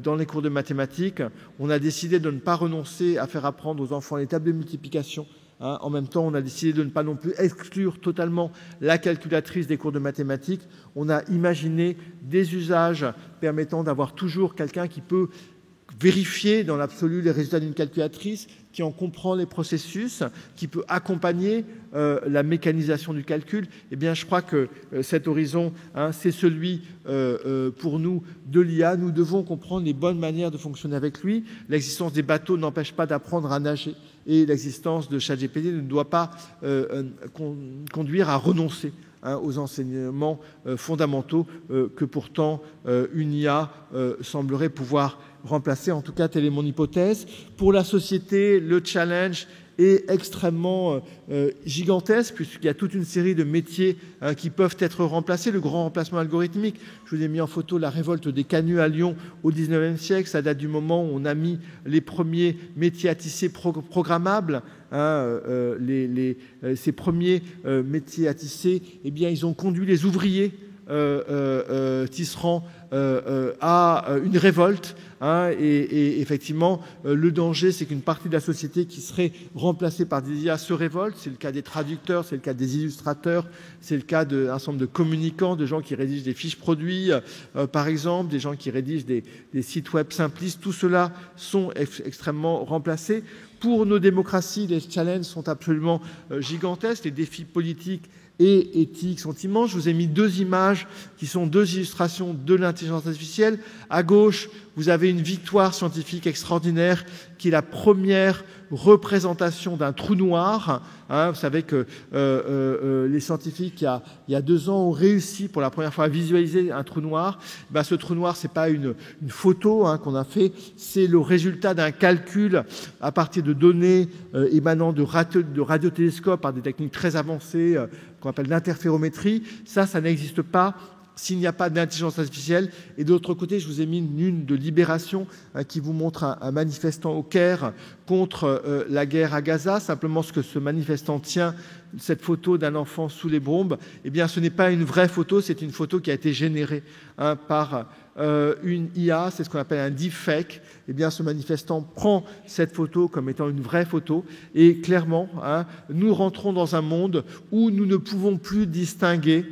dans les cours de mathématiques, on a décidé de ne pas renoncer à faire apprendre aux enfants les tables de multiplication. En même temps, on a décidé de ne pas non plus exclure totalement la calculatrice des cours de mathématiques. On a imaginé des usages permettant d'avoir toujours quelqu'un qui peut vérifier dans l'absolu les résultats d'une calculatrice, qui en comprend les processus, qui peut accompagner la mécanisation du calcul. Eh bien, je crois que cet horizon, c'est celui pour nous de l'IA. Nous devons comprendre les bonnes manières de fonctionner avec lui. L'existence des bateaux n'empêche pas d'apprendre à nager, et l'existence de ChatGPT ne doit pas conduire à renoncer aux enseignements fondamentaux que pourtant une IA semblerait pouvoir remplacer. En tout cas, telle est mon hypothèse. Pour la société, le challenge est extrêmement gigantesque, puisqu'il y a toute une série de métiers qui peuvent être remplacés. Le grand remplacement algorithmique, je vous ai mis en photo la révolte des canuts à Lyon au XIXe siècle. Ça date du moment où on a mis les premiers métiers à tisser programmables. Ces premiers métiers à tisser, eh bien, ils ont conduit les ouvriers tisserands à une révolte. Et effectivement, le danger, c'est qu'une partie de la société qui serait remplacée par des IA se révolte. C'est le cas des traducteurs, c'est le cas des illustrateurs, c'est le cas d'un ensemble de communicants, de gens qui rédigent des fiches produits, par exemple, des gens qui rédigent des sites web simplistes. Tout cela sont extrêmement remplacés. Pour nos démocraties, les challenges sont absolument gigantesques. Les défis politiques et éthiques sont immenses. Je vous ai mis 2 images qui sont 2 illustrations de l'intelligence artificielle. À gauche, vous avez une victoire scientifique extraordinaire qui est la première représentation d'un trou noir. Vous savez que les scientifiques, il y a 2 ans, ont réussi pour la première fois à visualiser un trou noir. Ce trou noir, ce n'est pas une photo qu'on a fait, c'est le résultat d'un calcul à partir de données émanant de radiotélescopes par des techniques très avancées qu'on appelle l'interférométrie. Ça n'existe pas s'il n'y a pas d'intelligence artificielle. Et de l'autre côté, je vous ai mis une lune de Libération qui vous montre un manifestant au Caire contre la guerre à Gaza. Simplement, ce que ce manifestant tient, cette photo d'un enfant sous les bombes, eh bien, ce n'est pas une vraie photo, c'est une photo qui a été générée par une IA, c'est ce qu'on appelle un deepfake. Eh bien, ce manifestant prend cette photo comme étant une vraie photo. Et clairement, nous rentrons dans un monde où nous ne pouvons plus distinguer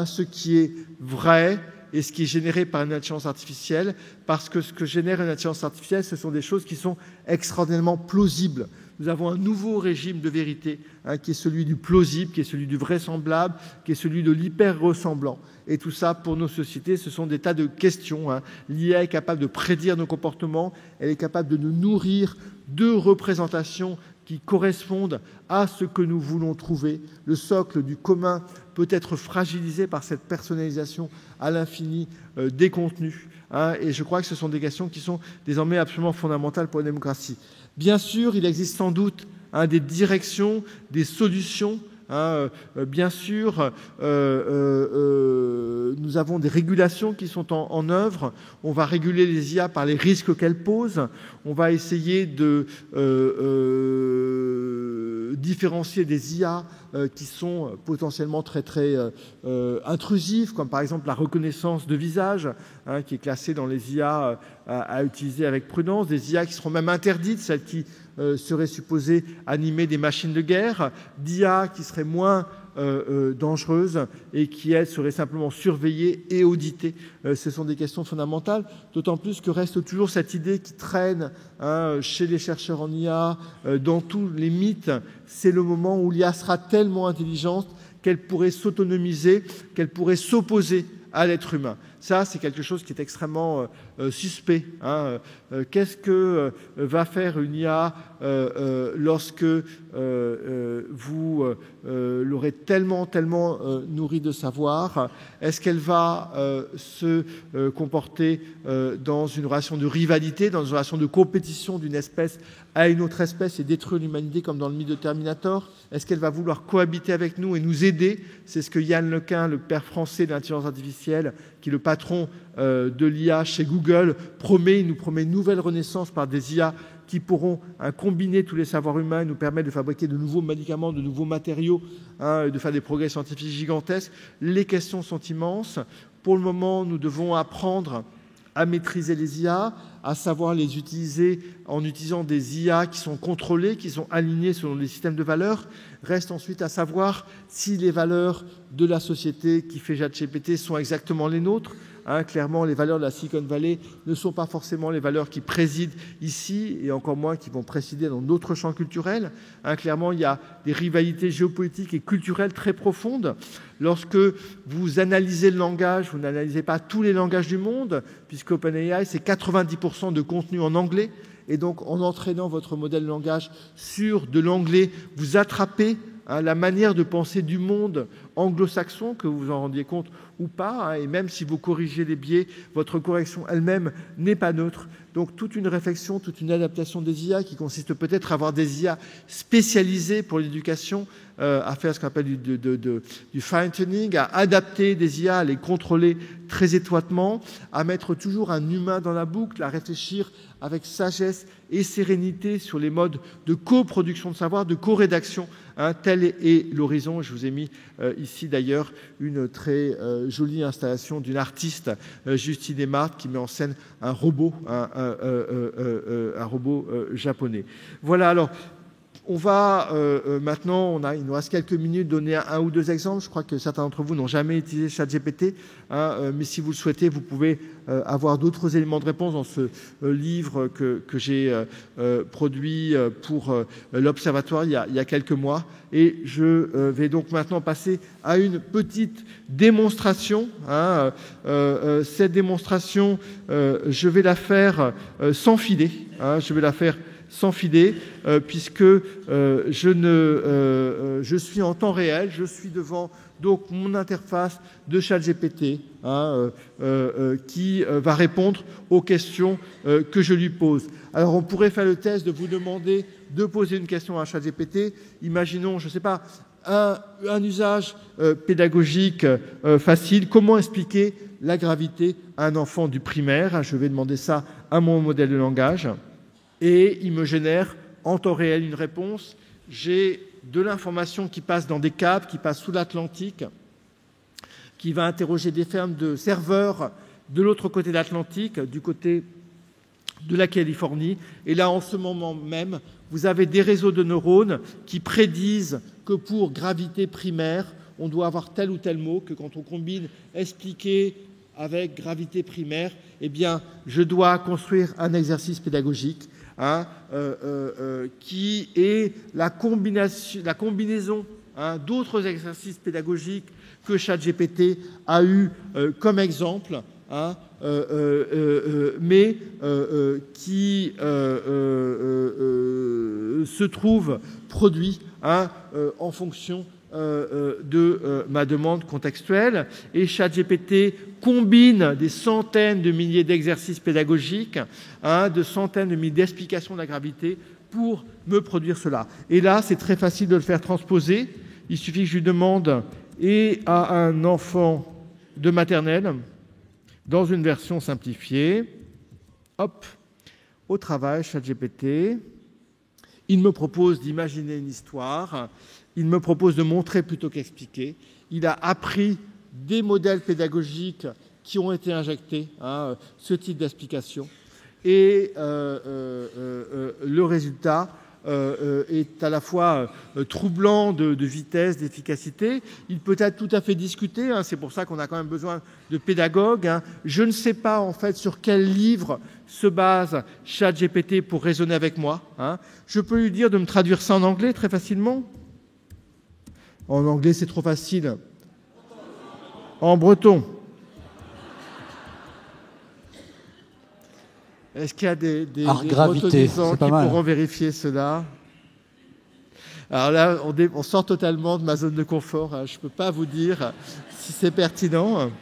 ce qui est vrai et ce qui est généré par une intelligence artificielle, parce que ce que génère une intelligence artificielle, ce sont des choses qui sont extraordinairement plausibles. Nous avons un nouveau régime de vérité qui est celui du plausible, qui est celui du vraisemblable, qui est celui de l'hyper-ressemblant. Et tout ça, pour nos sociétés, ce sont des tas de questions. L'IA est capable de prédire nos comportements, elle est capable de nous nourrir de représentations qui correspondent à ce que nous voulons trouver. Le socle du commun peut être fragilisé par cette personnalisation à l'infini des contenus. Et je crois que ce sont des questions qui sont désormais absolument fondamentales pour la démocratie. Bien sûr, il existe sans doute des directions, des solutions. Bien sûr, nous avons des régulations qui sont en œuvre. On va réguler les IA par les risques qu'elles posent. On va essayer de différencier des IA qui sont potentiellement très intrusives, comme par exemple la reconnaissance de visage, qui est classée dans les IA à utiliser avec prudence, des IA qui seront même interdites, celles qui seraient supposées animer des machines de guerre, d'IA qui seraient moins dangereuses et qui, elles, seraient simplement surveillées et auditées. Ce sont des questions fondamentales, d'autant plus que reste toujours cette idée qui traîne chez les chercheurs en IA, dans tous les mythes, c'est le moment où l'IA sera tellement intelligente qu'elle pourrait s'autonomiser, qu'elle pourrait s'opposer à l'être humain. Ça, c'est quelque chose qui est extrêmement suspect. Qu'est-ce que va faire une IA lorsque vous l'aurez tellement nourrie de savoir? Est-ce qu'elle va se comporter dans une relation de rivalité, dans une relation de compétition d'une espèce à une autre espèce et détruire l'humanité comme dans le mythe de Terminator? Est-ce qu'elle va vouloir cohabiter avec nous et nous aider? C'est ce que Yann Lequin, le père français de l'intelligence artificielle, qui est le patron de l'IA chez Google, il nous promet une nouvelle renaissance par des IA qui pourront combiner tous les savoirs humains et nous permettre de fabriquer de nouveaux médicaments, de nouveaux matériaux, de faire des progrès scientifiques gigantesques. Les questions sont immenses. Pour le moment, nous devons apprendre à maîtriser les IA, à savoir les utiliser en utilisant des IA qui sont contrôlées, qui sont alignées selon des systèmes de valeurs. Reste ensuite à savoir si les valeurs de la société qui fait ChatGPT sont exactement les nôtres. Clairement, les valeurs de la Silicon Valley ne sont pas forcément les valeurs qui président ici, et encore moins qui vont présider dans d'autres champs culturels. Clairement, il y a des rivalités géopolitiques et culturelles très profondes. Lorsque vous analysez le langage, vous n'analysez pas tous les langages du monde, puisque OpenAI, c'est 90% de contenu en anglais. Et donc, en entraînant votre modèle de langage sur de l'anglais, vous attrapez la manière de penser du monde anglo-saxon, que vous vous en rendiez compte ou pas, et même si vous corrigez les biais, votre correction elle-même n'est pas neutre. Donc toute une réflexion, toute une adaptation des IA qui consiste peut-être à avoir des IA spécialisées pour l'éducation, à faire ce qu'on appelle du fine-tuning, à adapter des IA, à les contrôler très étroitement, à mettre toujours un humain dans la boucle, à réfléchir avec sagesse et sérénité sur les modes de coproduction de savoir, de co-rédaction. Tel est l'horizon. Je vous ai mis ici d'ailleurs une très jolie installation d'une artiste, Justine Emart, qui met en scène un robot, un robot japonais. Voilà, alors On va maintenant, il nous reste quelques minutes, donner un ou deux exemples. Je crois que certains d'entre vous n'ont jamais utilisé ChatGPT, mais si vous le souhaitez, vous pouvez avoir d'autres éléments de réponse dans ce livre que j'ai produit pour l'Observatoire il y a quelques mois. Et je vais donc maintenant passer à une petite démonstration. Cette démonstration, je vais la faire sans filet. Je vais la faire sans filet, puisque je suis en temps réel, je suis devant donc mon interface de ChatGPT qui va répondre aux questions que je lui pose. Alors on pourrait faire le test de vous demander de poser une question à ChatGPT. Imaginons, je ne sais pas, un usage pédagogique facile. Comment expliquer la gravité à un enfant du primaire? Je vais demander ça à mon modèle de langage. Et il me génère en temps réel une réponse. J'ai de l'information qui passe dans des câbles, qui passe sous l'Atlantique, qui va interroger des fermes de serveurs de l'autre côté de l'Atlantique, du côté de la Californie. Et là, en ce moment même, vous avez des réseaux de neurones qui prédisent que pour gravité primaire, on doit avoir tel ou tel mot, que quand on combine expliquer avec gravité primaire, eh bien, je dois construire un exercice pédagogique qui est la combinaison d'autres exercices pédagogiques que ChatGPT a eu comme exemple, mais qui se trouve produit en fonction de ma demande contextuelle. Et ChatGPT combine des centaines de milliers d'exercices pédagogiques, de centaines de milliers d'explications de la gravité pour me produire cela. Et là, c'est très facile de le faire transposer. Il suffit que je lui demande et à un enfant de maternelle, dans une version simplifiée, hop, au travail, ChatGPT, il me propose d'imaginer une histoire. Il me propose de montrer plutôt qu'expliquer. Il a appris des modèles pédagogiques qui ont été injectés, ce type d'explication. Et le résultat est à la fois troublant de vitesse, d'efficacité. Il peut être tout à fait discuté. C'est pour ça qu'on a quand même besoin de pédagogues. Je ne sais pas en fait sur quel livre se base ChatGPT pour raisonner avec moi. Je peux lui dire de me traduire ça en anglais très facilement. En anglais, c'est trop facile. En breton. Est-ce qu'il y a des bretonnisants qui pourront vérifier cela? Alors là, on sort totalement de ma zone de confort. Je ne peux pas vous dire si c'est pertinent.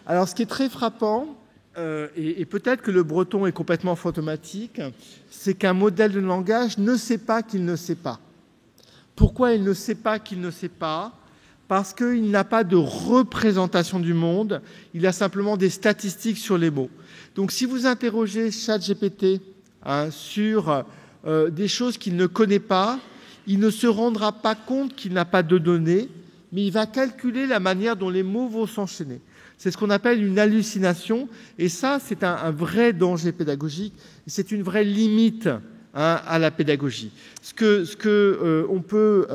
Alors, ce qui est très frappant, et peut-être que le breton est complètement fantomatique, c'est qu'un modèle de langage ne sait pas qu'il ne sait pas. Pourquoi il ne sait pas qu'il ne sait pas? Parce qu'il n'a pas de représentation du monde, il a simplement des statistiques sur les mots. Donc si vous interrogez ChatGPT sur des choses qu'il ne connaît pas, il ne se rendra pas compte qu'il n'a pas de données, mais il va calculer la manière dont les mots vont s'enchaîner. C'est ce qu'on appelle une hallucination, et ça, c'est un vrai danger pédagogique, c'est une vraie limite à la pédagogie. Ce que on peut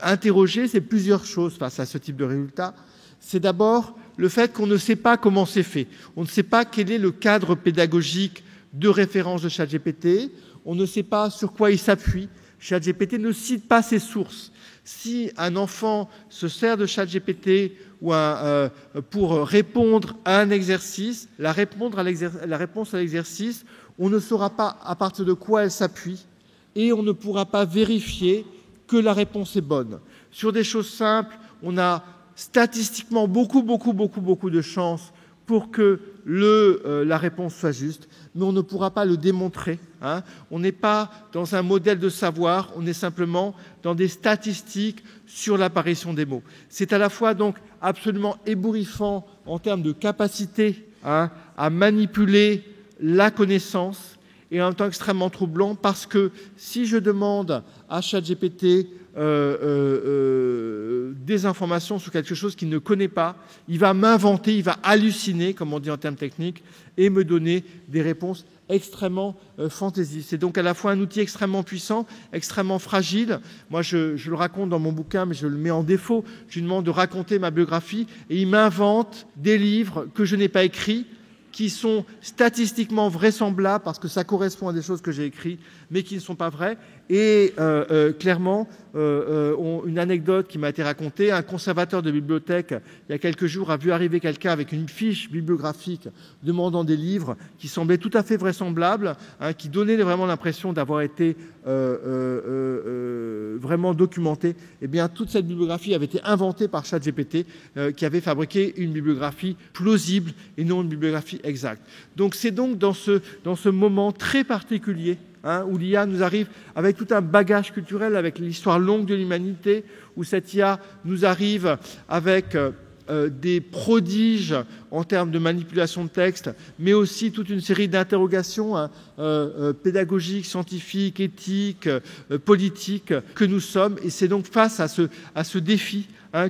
interroger, c'est plusieurs choses face à ce type de résultat. C'est d'abord le fait qu'on ne sait pas comment c'est fait. On ne sait pas quel est le cadre pédagogique de référence de ChatGPT. On ne sait pas sur quoi il s'appuie. ChatGPT ne cite pas ses sources. Si un enfant se sert de ChatGPT pour répondre à un exercice, la réponse à l'exercice, on ne saura pas à partir de quoi elle s'appuie et on ne pourra pas vérifier que la réponse est bonne. Sur des choses simples, on a statistiquement beaucoup de chances pour que la réponse soit juste, mais on ne pourra pas le démontrer. On n'est pas dans un modèle de savoir, on est simplement dans des statistiques sur l'apparition des mots. C'est à la fois donc absolument ébouriffant en termes de capacité à manipuler la connaissance et en même temps extrêmement troublant parce que si je demande à ChatGPT des informations sur quelque chose qu'il ne connaît pas, il va m'inventer, il va halluciner, comme on dit en termes techniques, et me donner des réponses extrêmement fantaisistes. C'est donc à la fois un outil extrêmement puissant, extrêmement fragile. Moi, je le raconte dans mon bouquin, mais je le mets en défaut. Je lui demande de raconter ma biographie et il m'invente des livres que je n'ai pas écrits, qui sont statistiquement vraisemblables parce que ça correspond à des choses que j'ai écrites, mais qui ne sont pas vraies. Et clairement, une anecdote qui m'a été racontée, un conservateur de bibliothèque, il y a quelques jours, a vu arriver quelqu'un avec une fiche bibliographique demandant des livres qui semblaient tout à fait vraisemblables, qui donnaient vraiment l'impression d'avoir été vraiment documentés. Eh bien, toute cette bibliographie avait été inventée par ChatGPT, qui avait fabriqué une bibliographie plausible et non une bibliographie exacte. Donc, c'est donc dans ce moment très particulier, où l'IA nous arrive avec tout un bagage culturel, avec l'histoire longue de l'humanité, où cette IA nous arrive avec des prodiges en termes de manipulation de texte, mais aussi toute une série d'interrogations pédagogiques, scientifiques, éthiques, politiques que nous sommes. Et c'est donc face à ce défi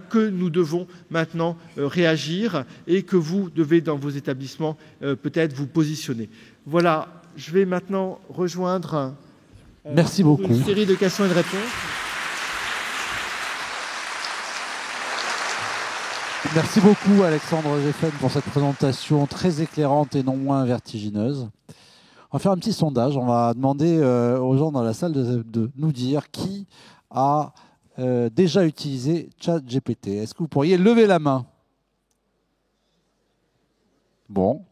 que nous devons maintenant réagir et que vous devez, dans vos établissements, peut-être vous positionner. Voilà. Je vais maintenant rejoindre Merci beaucoup. Une série de questions et de réponses. Merci beaucoup Alexandre Geffen pour cette présentation très éclairante et non moins vertigineuse. On va faire un petit sondage. On va demander aux gens dans la salle de nous dire qui a déjà utilisé ChatGPT. Est-ce que vous pourriez lever la main? Bon.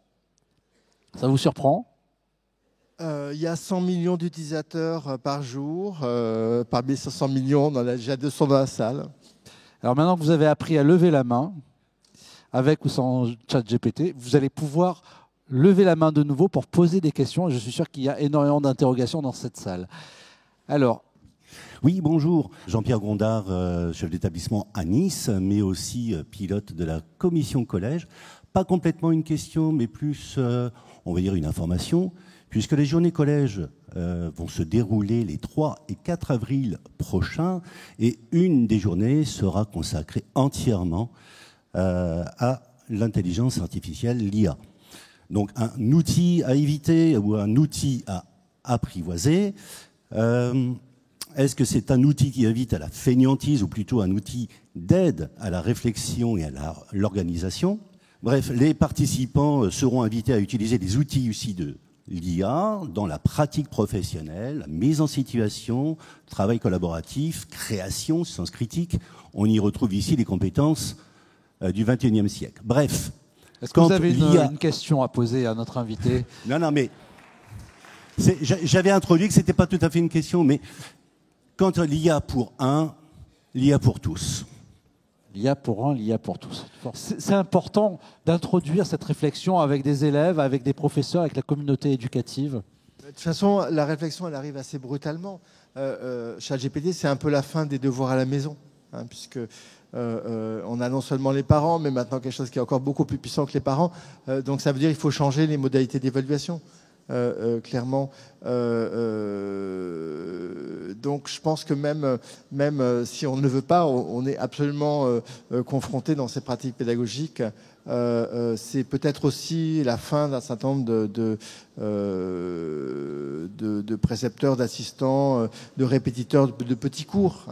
Ça vous surprend? Il y a 100 millions d'utilisateurs par jour. Parmi ces 100 millions, on en a déjà 200 dans la salle. Alors maintenant que vous avez appris à lever la main, avec ou sans ChatGPT, vous allez pouvoir lever la main de nouveau pour poser des questions. Et je suis sûr qu'il y a énormément d'interrogations dans cette salle. Alors, oui, bonjour. Jean-Pierre Gondard, chef d'établissement à Nice, mais aussi pilote de la commission collège. Pas complètement une question, mais plus, on va dire, une information. Puisque les journées collège vont se dérouler les 3 et 4 avril prochains, et une des journées sera consacrée entièrement à l'intelligence artificielle, l'IA. Donc un outil à éviter ou un outil à apprivoiser. Est-ce que c'est un outil qui invite à la fainéantise ou plutôt un outil d'aide à la réflexion et à l'organisation? Bref, les participants seront invités à utiliser des outils issus de l'IA dans la pratique professionnelle, la mise en situation, travail collaboratif, création, sens critique. On y retrouve ici les compétences du XXIe siècle. Bref. Est-ce que vous avez une question à poser à notre invité? Non, mais j'avais introduit que ce n'était pas tout à fait une question, mais quand l'IA pour un, l'IA pour tous. L'IA pour un, l'IA pour tous. C'est important d'introduire cette réflexion avec des élèves, avec des professeurs, avec la communauté éducative. De toute façon, la réflexion, elle arrive assez brutalement. ChatGPT, c'est un peu la fin des devoirs à la maison, puisque on a non seulement les parents, mais maintenant quelque chose qui est encore beaucoup plus puissant que les parents. Donc ça veut dire qu'il faut changer les modalités d'évaluation. Clairement. Donc je pense que même si on ne le veut pas, on est absolument confronté dans ces pratiques pédagogiques. C'est peut-être aussi la fin d'un certain nombre de précepteurs, d'assistants, de répétiteurs de petits cours.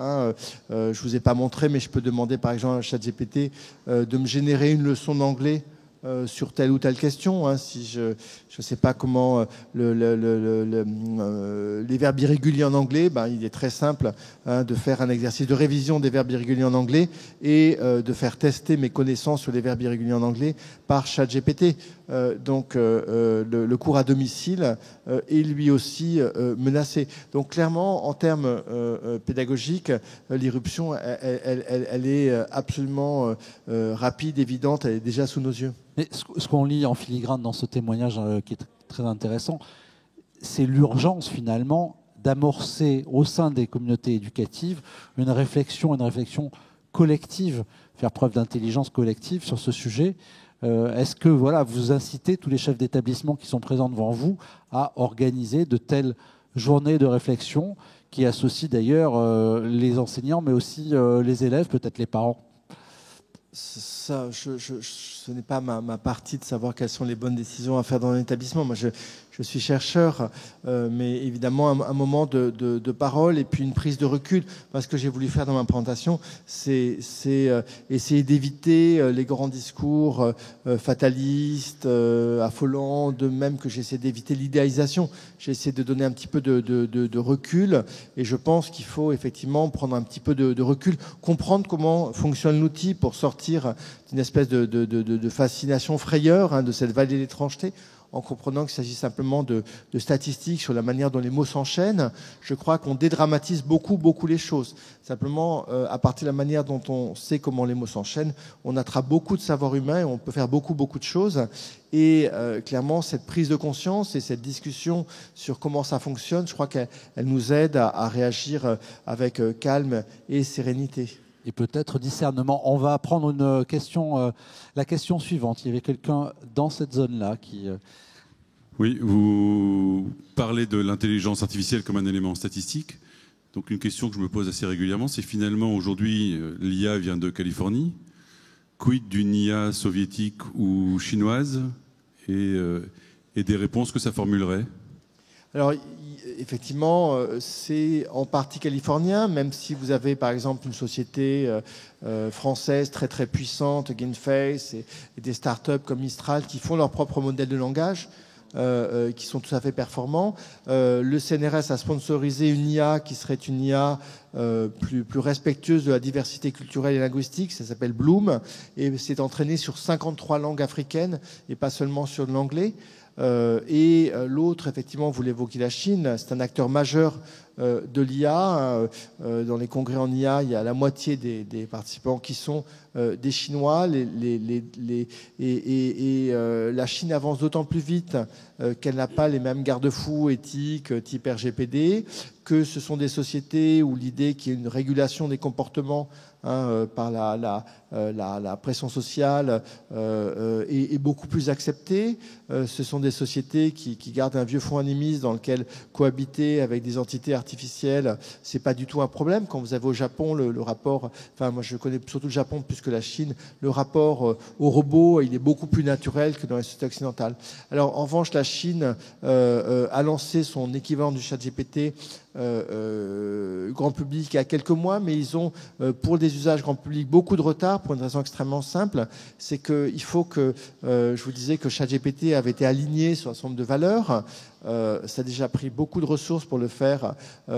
Je ne vous ai pas montré, mais je peux demander par exemple à ChatGPT de me générer une leçon d'anglais sur telle ou telle question. Si je ne sais pas comment les verbes irréguliers en anglais, il est très simple de faire un exercice de révision des verbes irréguliers en anglais et de faire tester mes connaissances sur les verbes irréguliers en anglais par ChatGPT. Donc le cours à domicile est lui aussi menacé. Donc clairement, en termes pédagogiques, l'irruption, elle est absolument rapide, évidente, elle est déjà sous nos yeux. Mais ce qu'on lit en filigrane dans ce témoignage qui est très intéressant, c'est l'urgence finalement d'amorcer au sein des communautés éducatives une réflexion collective, faire preuve d'intelligence collective sur ce sujet. Est-ce que vous incitez tous les chefs d'établissement qui sont présents devant vous à organiser de telles journées de réflexion qui associent d'ailleurs les enseignants, mais aussi les élèves, peut-être les parents? Ça, ce n'est pas ma partie de savoir quelles sont les bonnes décisions à faire dans un établissement. Moi, je suis chercheur, mais évidemment, un moment de parole et puis une prise de recul. Moi, ce que j'ai voulu faire dans ma présentation, c'est essayer d'éviter les grands discours fatalistes, affolants, de même que j'essaie d'éviter l'idéalisation. J'ai essayé de donner un petit peu de recul, et je pense qu'il faut effectivement prendre un petit peu de recul, comprendre comment fonctionne l'outil pour sortir d'une espèce de fascination frayeur, de cette vallée d'étrangeté, en comprenant qu'il s'agit simplement de statistiques sur la manière dont les mots s'enchaînent. Je crois qu'on dédramatise beaucoup les choses. Simplement, à partir de la manière dont on sait comment les mots s'enchaînent, on attrape beaucoup de savoir humain et on peut faire beaucoup de choses. Et clairement, cette prise de conscience et cette discussion sur comment ça fonctionne, je crois qu'elle nous aide à réagir avec calme et sérénité. Et peut-être discernement. On va prendre une question, la question suivante. Il y avait quelqu'un dans cette zone-là qui... Oui, vous parlez de l'intelligence artificielle comme un élément statistique. Donc une question que je me pose assez régulièrement, c'est finalement aujourd'hui, l'IA vient de Californie. Quid d'une IA soviétique ou chinoise et des réponses que ça formulerait? Alors, effectivement, c'est en partie californien, même si vous avez par exemple une société française très puissante, GainFace, et des startups comme Mistral qui font leur propre modèle de langage, qui sont tout à fait performants. Le CNRS a sponsorisé une IA qui serait une IA plus respectueuse de la diversité culturelle et linguistique. Ça s'appelle Bloom, et c'est entraîné sur 53 langues africaines et pas seulement sur l'anglais. Et l'autre, effectivement, vous l'évoquez, la Chine, c'est un acteur majeur de l'IA. Dans les congrès en IA, il y a la moitié des participants qui sont des Chinois. La Chine avance d'autant plus vite qu'elle n'a pas les mêmes garde-fous éthiques type RGPD, que ce sont des sociétés où l'idée qu'il y ait une régulation des comportements par la pression sociale est beaucoup plus acceptée. Ce sont des sociétés qui gardent un vieux fonds animiste dans lequel cohabiter avec des entités artificielles, c'est pas du tout un problème. Quand vous avez au Japon le rapport, enfin moi je connais surtout le Japon plus que la Chine, le rapport au robot, il est beaucoup plus naturel que dans les sociétés occidentales. Alors en revanche, la Chine a lancé son équivalent du ChatGPT grand public il y a quelques mois, mais ils ont pour des usages grand public beaucoup de retard pour une raison extrêmement simple, c'est qu'il faut que, je vous disais que ChatGPT avait été aligné sur un certain nombre de valeurs. Ça a déjà pris beaucoup de ressources pour le faire dans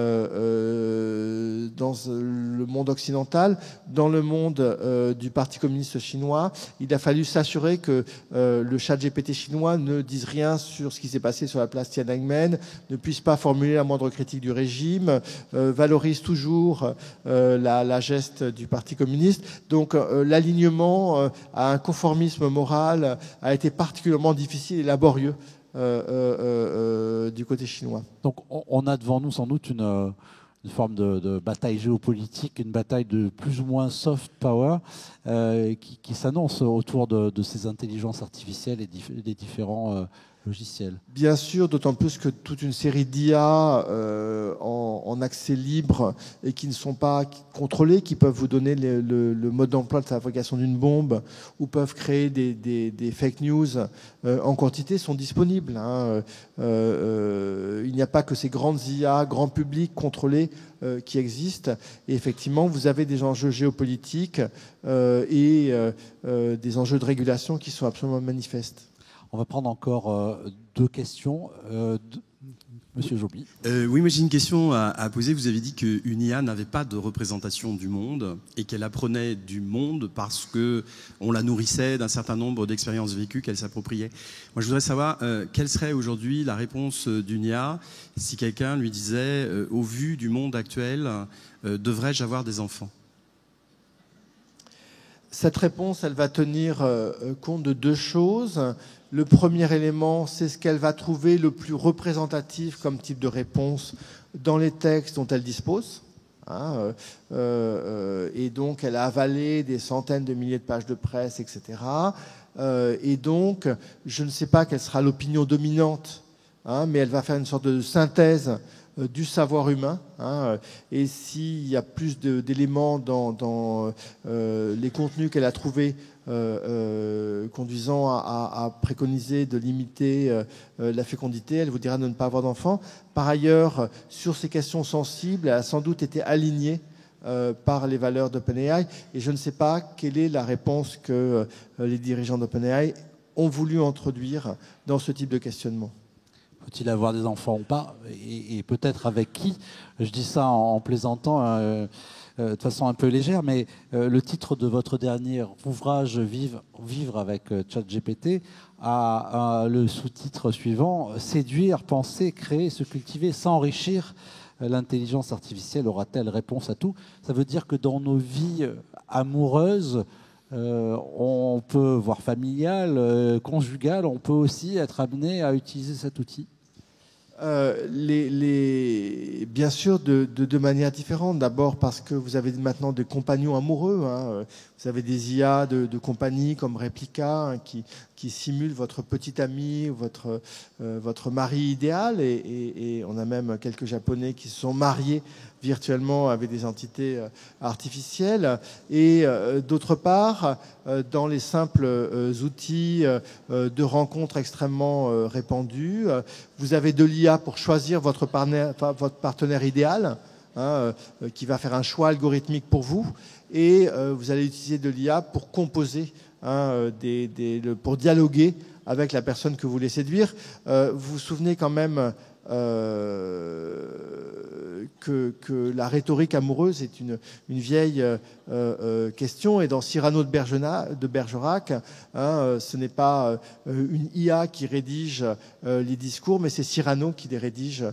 le monde occidental. Dans le monde du Parti communiste chinois, il a fallu s'assurer que le ChatGPT chinois ne dise rien sur ce qui s'est passé sur la place Tiananmen, ne puisse pas formuler la moindre critique du régime, valorise toujours la geste du Parti communiste. Donc l'alignement à un conformisme moral a été particulièrement difficile et laborieux du côté chinois. Donc on a devant nous sans doute une forme de bataille géopolitique, une bataille de plus ou moins soft power qui s'annonce autour de ces intelligences artificielles et des différents logiciels. Bien sûr, d'autant plus que toute une série d'IA en accès libre et qui ne sont pas contrôlées, qui peuvent vous donner le mode d'emploi de la fabrication d'une bombe ou peuvent créer des fake news en quantité, sont disponibles. Il n'y a pas que ces grandes IA, grand public, contrôlées qui existent. Et effectivement, vous avez des enjeux géopolitiques et des enjeux de régulation qui sont absolument manifestes. On va prendre encore deux questions. Monsieur Joby. Oui, moi j'ai une question à poser. Vous avez dit qu'une IA n'avait pas de représentation du monde et qu'elle apprenait du monde parce qu'on la nourrissait d'un certain nombre d'expériences vécues qu'elle s'appropriait. Moi je voudrais savoir quelle serait aujourd'hui la réponse d'une IA si quelqu'un lui disait au vu du monde actuel, devrais-je avoir des enfants ? Cette réponse, elle va tenir compte de deux choses. Le premier élément, c'est ce qu'elle va trouver le plus représentatif comme type de réponse dans les textes dont elle dispose. Et donc, elle a avalé des centaines de milliers de pages de presse, etc. et donc je ne sais pas quelle sera l'opinion dominante, mais elle va faire une sorte de synthèse du savoir humain, et s'il y a plus d'éléments dans les contenus qu'elle a trouvés conduisant à préconiser de limiter la fécondité, elle vous dira de ne pas avoir d'enfants. Par ailleurs, sur ces questions sensibles, elle a sans doute été alignée par les valeurs d'OpenAI, et je ne sais pas quelle est la réponse que les dirigeants d'OpenAI ont voulu introduire dans ce type de questionnement. Faut-il avoir des enfants ou pas, et peut-être avec qui? Je dis ça en plaisantant, de façon un peu légère, mais le titre de votre dernier ouvrage, Vivre avec ChatGPT, a le sous-titre suivant: Séduire, penser, créer, se cultiver, s'enrichir. L'intelligence artificielle aura-t-elle réponse à tout? Ça veut dire que dans nos vies amoureuses, on peut, voire familiales, conjugales, on peut aussi être amené à utiliser cet outil? Bien sûr, de manière différente. D'abord parce que vous avez maintenant des compagnons amoureux. Vous avez des IA de compagnie comme Replica qui simulent votre petit ami, votre mari idéal. Et on a même quelques Japonais qui se sont mariés virtuellement avec des entités artificielles. Et d'autre part, dans les simples outils de rencontres extrêmement répandus, vous avez de l'IA pour choisir votre partenaire idéal, qui va faire un choix algorithmique pour vous, et vous allez utiliser de l'IA pour composer, pour dialoguer avec la personne que vous voulez séduire. Vous vous souvenez quand même que la rhétorique amoureuse est une vieille question, et dans Cyrano de Bergerac, ce n'est pas une IA qui rédige les discours, mais c'est Cyrano qui les rédige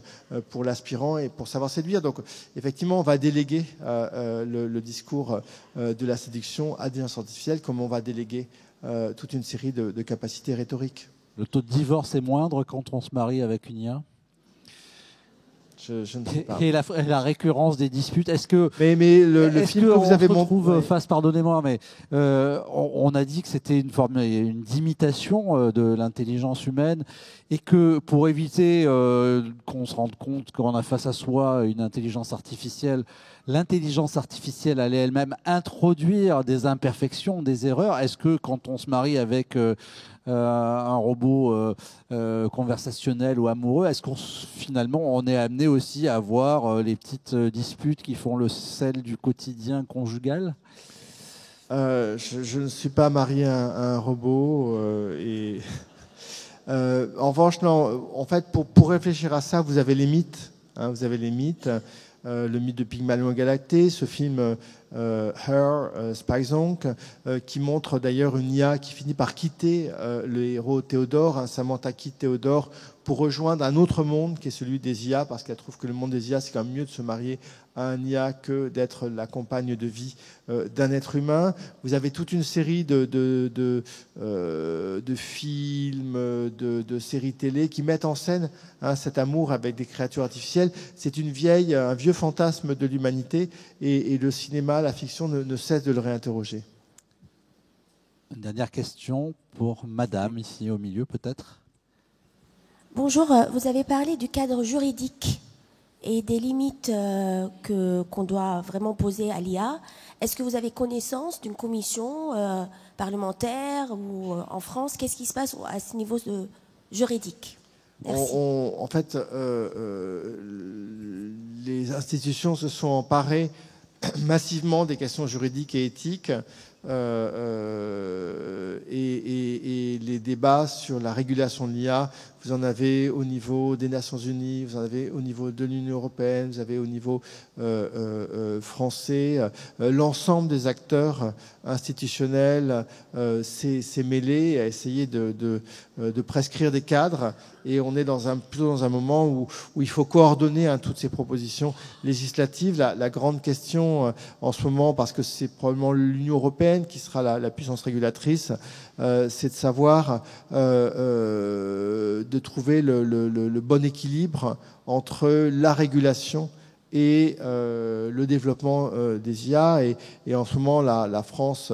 pour l'aspirant et pour savoir séduire. Donc effectivement, on va déléguer le discours de la séduction à l'intelligence artificielle, comme on va déléguer toute une série de capacités rhétoriques. Le taux de divorce est moindre quand on se marie avec une IA? Je ne sais pas. Et la récurrence des disputes, est-ce que le film que vous avez montré face, pardonnez-moi, mais on a dit que c'était une d'imitation de l'intelligence humaine, et que pour éviter qu'on se rende compte qu'on a face à soi une intelligence artificielle, l'intelligence artificielle allait elle-même introduire des imperfections, des erreurs. Est-ce que quand on se marie avec un robot conversationnel ou amoureux, est-ce qu'on finalement on est amené aussi à avoir les petites disputes qui font le sel du quotidien conjugal? Je ne suis pas marié à un robot, en revanche, non. En fait, pour réfléchir à ça, vous avez les mythes. Vous avez les mythes. Le mythe de Pygmalion Galacté, ce film Her, Spizonk, qui montre d'ailleurs une IA qui finit par quitter le héros Théodore, Samantha quitte Théodore pour rejoindre un autre monde qui est celui des IA, parce qu'elle trouve que le monde des IA, c'est quand même mieux de se marier à un IA que d'être la compagne de vie d'un être humain. Vous avez toute une série de films, de séries télé qui mettent en scène cet amour avec des créatures artificielles. C'est un vieux fantasme de l'humanité, et le cinéma, la fiction ne cesse de le réinterroger. Une dernière question pour Madame, ici au milieu peut-être. Bonjour, vous avez parlé du cadre juridique et des limites qu'on doit vraiment poser à l'IA. Est-ce que vous avez connaissance d'une commission parlementaire ou en France? Qu'est-ce qui se passe à ce niveau juridique? Merci. En fait, les institutions se sont emparées massivement des questions juridiques et éthiques, et les débats sur la régulation de l'IA, vous en avez au niveau des Nations Unies, vous en avez au niveau de l'Union européenne, vous avez au niveau français. L'ensemble des acteurs institutionnels s'est mêlé à essayer de prescrire des cadres, et on est plutôt dans un moment où il faut coordonner toutes ces propositions législatives. La grande question en ce moment, parce que c'est probablement l'Union européenne qui sera la puissance régulatrice, c'est de savoir de trouver le bon équilibre entre la régulation et le développement des IA. Et en ce moment, la France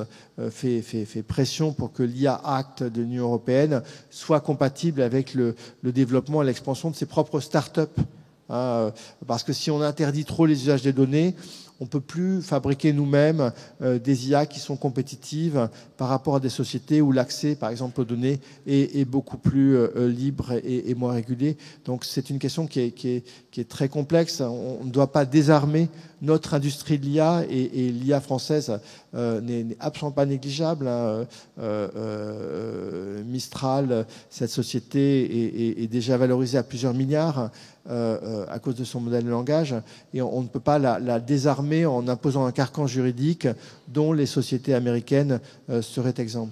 fait pression pour que l'IA Act de l'Union européenne soit compatible avec le développement et l'expansion de ses propres start-up. Parce que si on interdit trop les usages des données, on ne peut plus fabriquer nous-mêmes des IA qui sont compétitives par rapport à des sociétés où l'accès, par exemple, aux données est beaucoup plus libre et moins régulé. Donc c'est une question qui est très complexe. On ne doit pas désarmer notre industrie de l'IA, et l'IA française n'est absolument pas négligeable. Mistral, cette société, est déjà valorisée à plusieurs milliards à cause de son modèle de langage, et on ne peut pas la désarmer en imposant un carcan juridique dont les sociétés américaines seraient exemptes.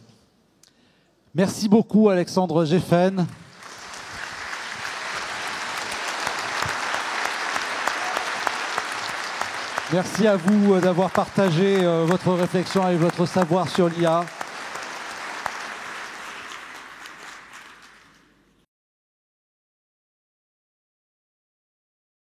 Merci beaucoup Alexandre Geffen. Merci à vous d'avoir partagé votre réflexion et votre savoir sur l'IA.